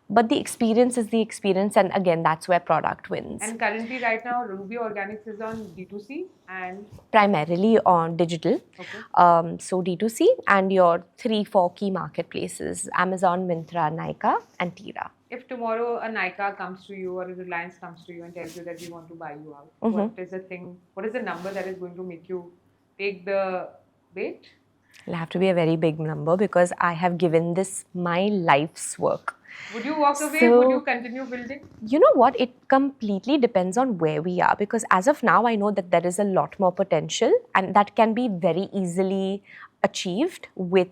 But the experience is the experience, and again, that's where product wins. And currently, right now, Ruby Organics is on D2C and primarily on digital. Okay. So D2C and your 3-4 key marketplaces: Amazon, Myntra, Nykaa, and Tira. If tomorrow a Nykaa comes to you or a Reliance comes to you and tells you that we want to buy you out, what is the thing? What is the number that is going to make you take the bait? It'll have to be a very big number because I have given this my life's work. Would you walk away? Would you continue building? You know what? It completely depends on where we are, because as of now, I know that there is a lot more potential and that can be very easily achieved with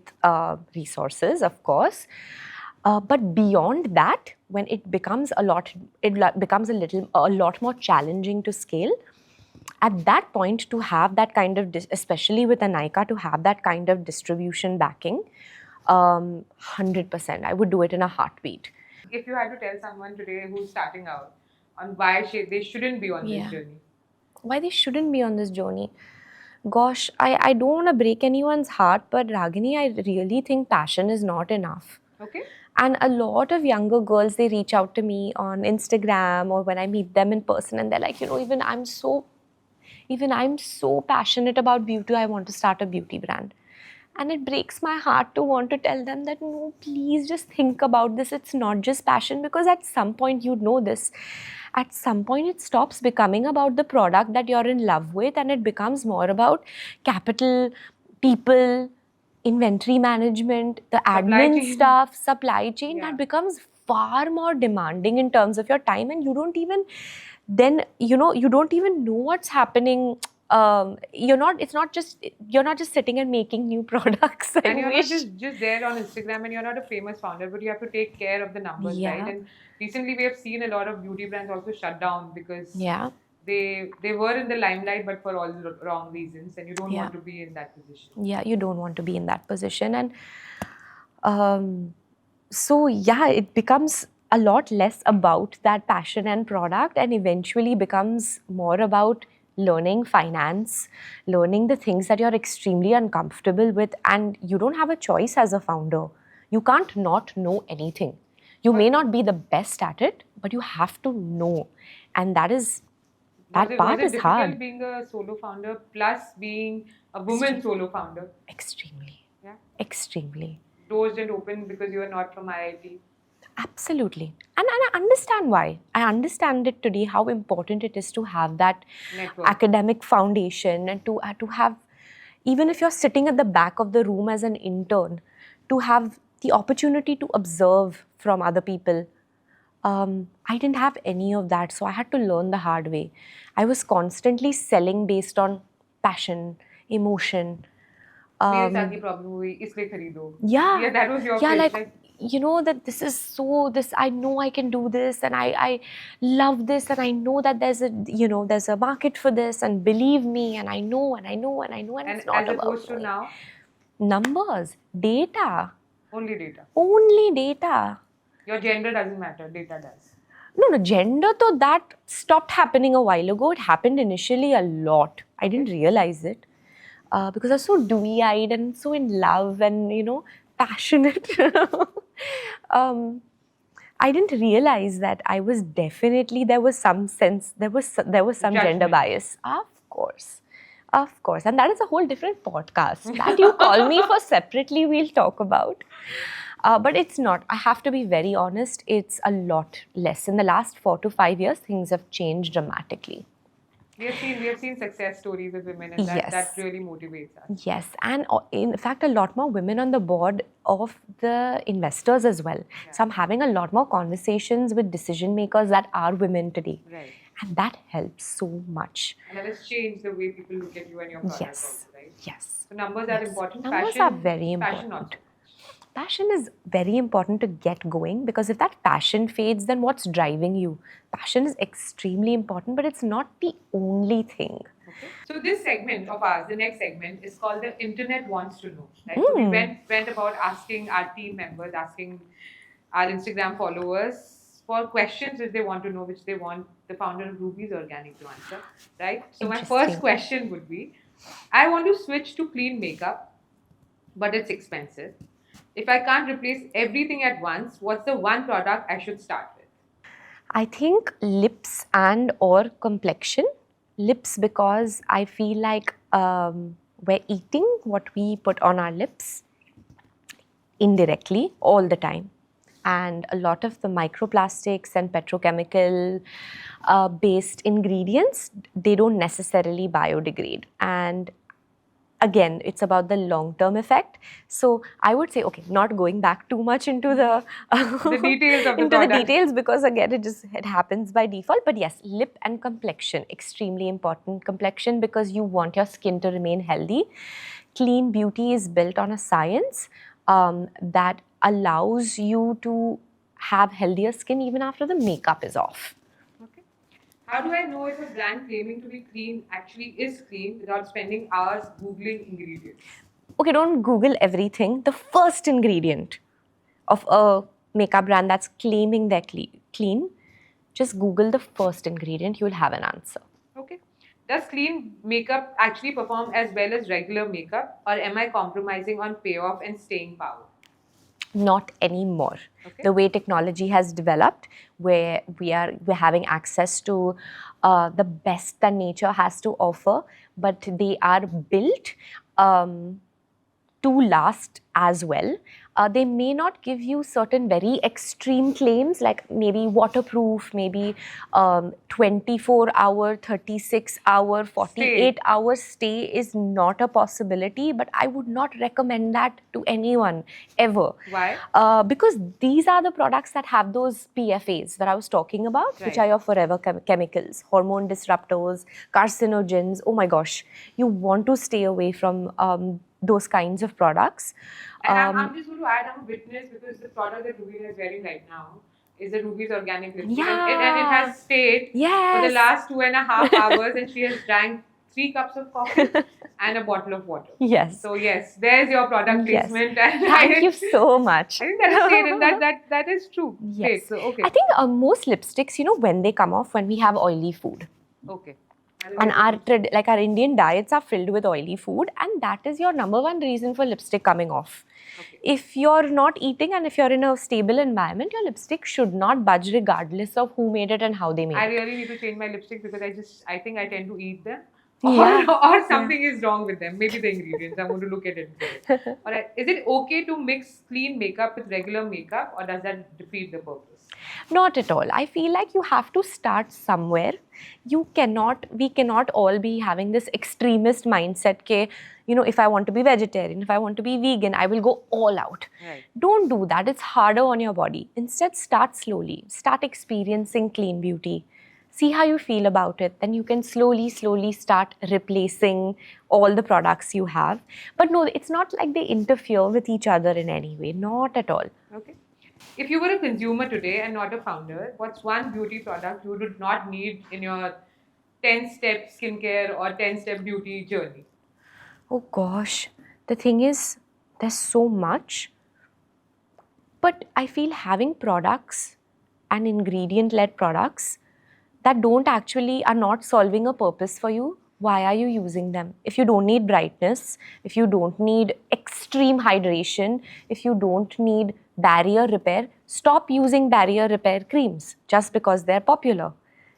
resources, of course. But beyond that, when it becomes a lot more challenging to scale. At that point, to have that kind of, especially with a Nykaa, to have that kind of distribution backing, 100%, I would do it in a heartbeat. If you had to tell someone today who's starting out on why they shouldn't be on this journey. Why they shouldn't be on this journey? Gosh, I don't want to break anyone's heart, but Ragini, I really think passion is not enough. Okay. And a lot of younger girls, they reach out to me on Instagram or when I meet them in person, and they're like, even I'm so passionate about beauty, I want to start a beauty brand. And it breaks my heart to want to tell them that, no, please just think about this. It's not just passion, because at some point, you know this. At some point, it stops becoming about the product that you're in love with, and it becomes more about capital, people, inventory management, the admin stuff, supply chain. That becomes far more demanding in terms of your time, and you don't even know what's happening. You're not just sitting and making new products. And you're not just there on Instagram, and you're not a famous founder, but you have to take care of the numbers, right? And recently we have seen a lot of beauty brands also shut down because they were in the limelight, but for all the wrong reasons, and you don't want to be in that position. Yeah, you don't want to be in that position. And it becomes a lot less about that passion and product, and eventually becomes more about learning finance, learning the things that you're extremely uncomfortable with, and you don't have a choice as a founder. You can't not know anything. You may not be the best at it, but you have to know. And that part is hard. Was it difficult being a solo founder plus being a woman solo founder? Extremely. Yeah? Extremely. Doors didn't open because you were not from IIT? Absolutely. And I understand why. I understand it today, how important it is to have that academic foundation, and to have, even if you're sitting at the back of the room as an intern, to have the opportunity to observe from other people. I didn't have any of that, so I had to learn the hard way. I was constantly selling based on passion, emotion. Yeah, that was your pitch. That I know I can do this, and I love this, and I know that there's a market for this, and believe me, and I know, and it's not as opposed to now? Numbers, data. Only data? Only data. Your gender doesn't matter, data does. No, gender, though, that stopped happening a while ago. It happened initially a lot. I didn't realize it because I was so dewy-eyed and so in love and, passionate. I didn't realize that I was there was some gender bias. Of course. And that is a whole different podcast that you call me for separately, we'll talk about. But it's not. I have to be very honest, it's a lot less. In the last 4 to 5 years, things have changed dramatically. We have seen success stories of women, and that really motivates us. Yes, and in fact, a lot more women on the board of the investors as well. Yeah. So I'm having a lot more conversations with decision makers that are women today. Right. And that helps so much. And that has changed the way people look at you and your product Yes. also, right? Yes. So numbers are important. Numbers Passion, are very Passion not important. so much. Passion is very important to get going, because if that passion fades, then what's driving you? Passion is extremely important, but it's not the only thing. Okay. So this segment of ours, the next segment, is called the Internet Wants to Know. Right? So we went about asking our team members, asking our Instagram followers for questions which they want to know, which they want the founder of Ruby's Organic to answer. Right? So my first question would be, I want to switch to clean makeup, but it's expensive. If I can't replace everything at once, what's the one product I should start with? I think lips and or complexion. Lips, because I feel like we're eating what we put on our lips indirectly all the time. And a lot of the microplastics and petrochemical based ingredients, they don't necessarily biodegrade. And again, it's about the long-term effect. So I would say, okay, not going back too much into the details of the into product. the details, because again, it happens by default. But yes, lip and complexion, extremely important. Complexion, because you want your skin to remain healthy. Clean beauty is built on a science that allows you to have healthier skin even after the makeup is off. Okay. How do I know if a brand claiming to be clean actually is clean without spending hours Googling ingredients? Okay, don't Google everything. The first ingredient of a makeup brand that's claiming they're clean, just Google the first ingredient, you'll have an answer. Okay. Does clean makeup actually perform as well as regular makeup, or am I compromising on payoff and staying power? Not anymore. Okay. The way technology has developed, where we're having access to the best that nature has to offer, but they are built to last as well. They may not give you certain very extreme claims, like maybe waterproof, maybe 24-hour, 36-hour, 48-hour stay is not a possibility, but I would not recommend that to anyone ever. Why? Because these are the products that have those PFAs that I was talking about, which are your forever chemicals, hormone disruptors, carcinogens. Oh my gosh, you want to stay away from those kinds of products. And I'm just going to add, I'm a witness, because the product that Rubeina is wearing right now is a Ruby's Organic lipstick. Yeah. And it has stayed for the last 2.5 hours, and she has drank 3 cups of coffee and a bottle of water. Yes. So yes, there's your product placement. And thank you so much. I think that is stayed, and that is true. Yes. Great. So, okay. I think most lipsticks, when they come off, when we have oily food. Okay. And our Indian diets are filled with oily food, and that is your number one reason for lipstick coming off. Okay. If you're not eating and if you're in a stable environment, your lipstick should not budge regardless of who made it and how they made it. I really need to change my lipstick, because I think I tend to eat them. Yeah. Or something is wrong with them. Maybe the ingredients. I'm going to look at it. Alright. Is it okay to mix clean makeup with regular makeup, or does that defeat the purpose? Not at all. I feel like you have to start somewhere. We cannot all be having this extremist mindset ke, if I want to be vegetarian, if I want to be vegan, I will go all out. Right. Don't do that. It's harder on your body. Instead, start slowly. Start experiencing clean beauty. See how you feel about it. Then you can slowly start replacing all the products you have. But no, it's not like they interfere with each other in any way. Not at all. Okay. If you were a consumer today and not a founder, what's one beauty product you would not need in your 10-step skincare or 10-step beauty journey? Oh gosh, the thing is, there's so much. But I feel having products and ingredient-led products that are not solving a purpose for you, why are you using them? If you don't need brightness, if you don't need extreme hydration, if you don't need barrier repair, stop using barrier repair creams just because they're popular.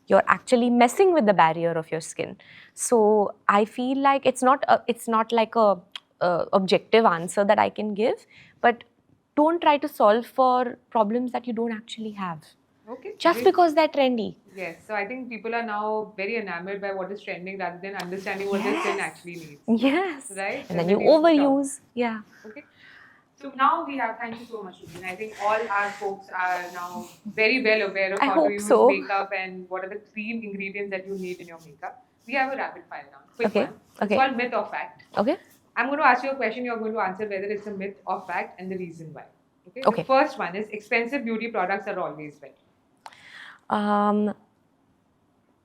You're actually messing with the barrier of your skin. So I feel like it's not like a objective answer that I can give, but don't try to solve for problems that you don't actually have. Okay. Just because they're trendy. Yes. So I think people are now very enamored by what is trending rather than understanding what their skin actually needs. Yes. Right? And then you overuse. Yeah. Okay. So now we have, thank you so much, Rubeina. I think all our folks are now very well aware of I how hope to use so. makeup and what are the clean ingredients that you need in your makeup. We have a rapid fire round. Quick Okay, one. It's okay. called myth or fact. Okay. I'm going to ask you a question. You're going to answer whether it's a myth or fact and the reason why. Okay. Okay. The first one is expensive beauty products are always better.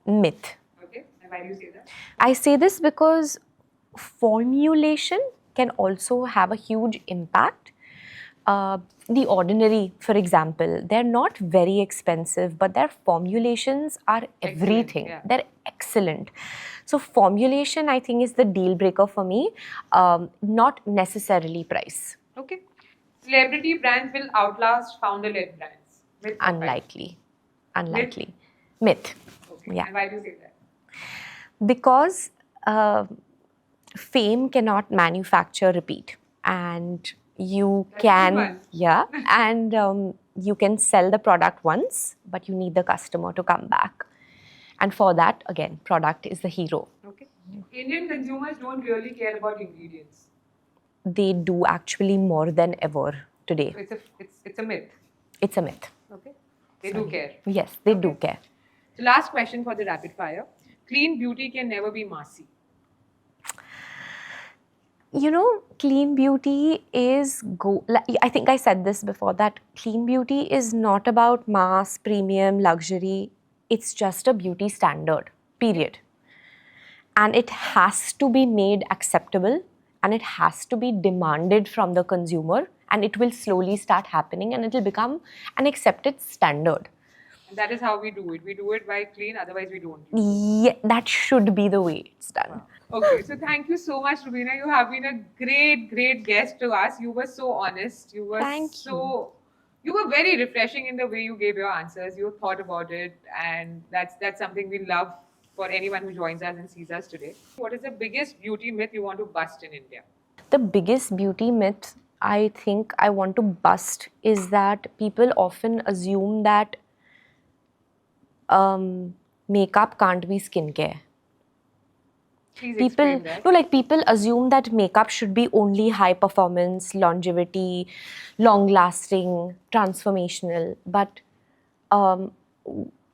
Myth. Okay. And why do you say that? I say this because formulation can also have a huge impact. The Ordinary, for example, they're not very expensive, but their formulations are everything. yeah. They're excellent. So formulation, I think, is the deal breaker for me, not necessarily price. Okay. Celebrity brands will outlast founder-led brands. Myth or fact? Unlikely. Unlikely. Myth. Okay. Yeah. And why do you say that? Because fame cannot manufacture repeat, and you That's a good can, one. yeah, and you can sell the product once, but you need the customer to come back. And for that, again, product is the hero. Okay. Indian consumers don't really care about ingredients. They do actually more than ever today. So it's a myth. It's a myth. Okay. They do care. Yes, they do Okay. care. So last question for the rapid fire. Clean beauty can never be massy. You know, clean beauty is I think I said this before, that clean beauty is not about mass, premium, luxury. It's just a beauty standard, period. And it has to be made acceptable, and it has to be demanded from the consumer, and it will slowly start happening, and it will become an accepted standard. And that is how we do it. We do it by clean, otherwise we don't. Yeah, that should be the way it's done. Okay, so thank you so much, Rubeina. You have been a great guest to us. You were so honest. You were You were very refreshing in the way you gave your answers. You thought about it, and that's something we love for anyone who joins us and sees us today. What is the biggest beauty myth you want to bust in India? The biggest beauty myth I think I want to bust is that people often assume that makeup can't be skincare. Please explain that. People assume that makeup should be only high performance, longevity, long lasting, transformational. But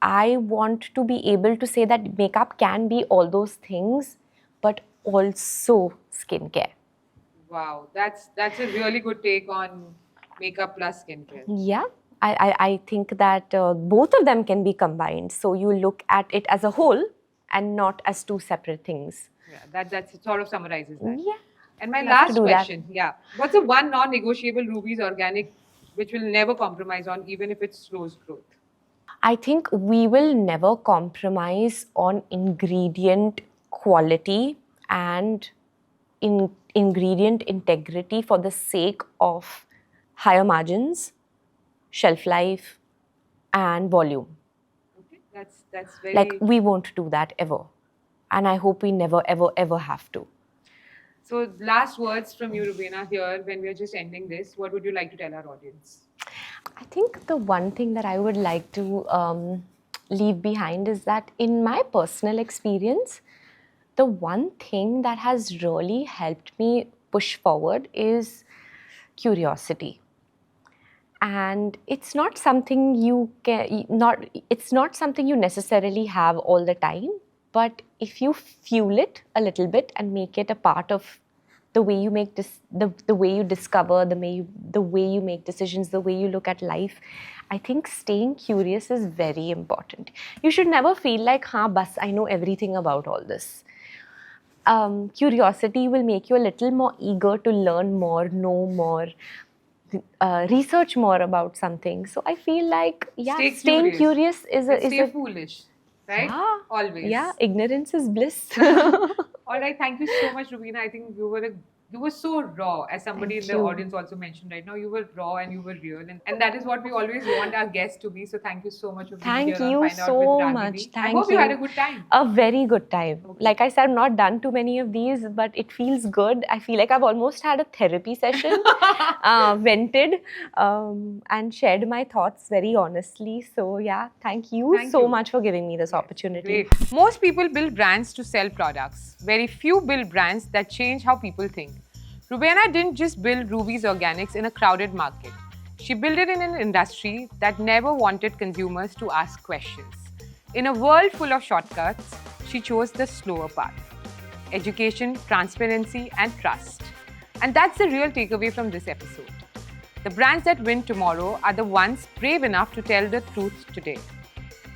I want to be able to say that makeup can be all those things, but also skincare. Wow, that's a really good take on makeup plus skincare. Yeah, I think that both of them can be combined. So you look at it as a whole and not as two separate things. Yeah, that sort of summarizes that. Yeah. And my Love last to do question, what's the one non-negotiable Ruby's Organic which will never compromise on, even if it slows growth? I think we will never compromise on ingredient quality and ingredient integrity for the sake of higher margins, shelf life, and volume. Okay, that's very... we won't do that ever. And I hope we never, ever have to. So last words from you, Rubeina, here when we are just ending this, what would you like to tell our audience? I think the one thing that I would like to leave behind is that in my personal experience, the one thing that has really helped me push forward is curiosity. And it's not something it's not something you necessarily have all the time, but if you fuel it a little bit and make it a part of the way you make the way you discover, the way you make decisions, the way you look at life, I think staying curious is very important. You should never feel like, bas, I know everything about all this. Curiosity will make you a little more eager to learn more, know more, research more about something. So I feel like, staying curious is stay foolish, right? Yeah, always. Yeah, ignorance is bliss. All right, thank you so much, Rubeina. I think you were so raw, as somebody in the audience also mentioned right now. You were raw and you were real, and that is what we always want our guests to be. So thank you so much for being here on Find Out with Ragini. I hope you had a good time. A very good time. Okay. Like I said, I've not done too many of these, but it feels good. I feel like I've almost had a therapy session, vented, and shared my thoughts very honestly. So yeah, thank you so much for giving me this opportunity. Great. Most people build brands to sell products. Very few build brands that change how people think. Rubeina didn't just build Ruby's Organics in a crowded market. She built it in an industry that never wanted consumers to ask questions. In a world full of shortcuts, she chose the slower path: education, transparency, and trust. And that's the real takeaway from this episode. The brands that win tomorrow are the ones brave enough to tell the truth today.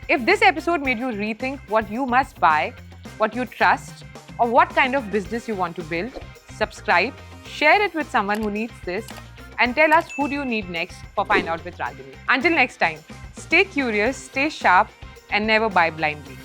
If this episode made you rethink what you must buy, what you trust, or what kind of business you want to build, subscribe, share it with someone who needs this, and tell us who do you need next for Find Out with Ragini. Until next time, stay curious, stay sharp, and never buy blindly.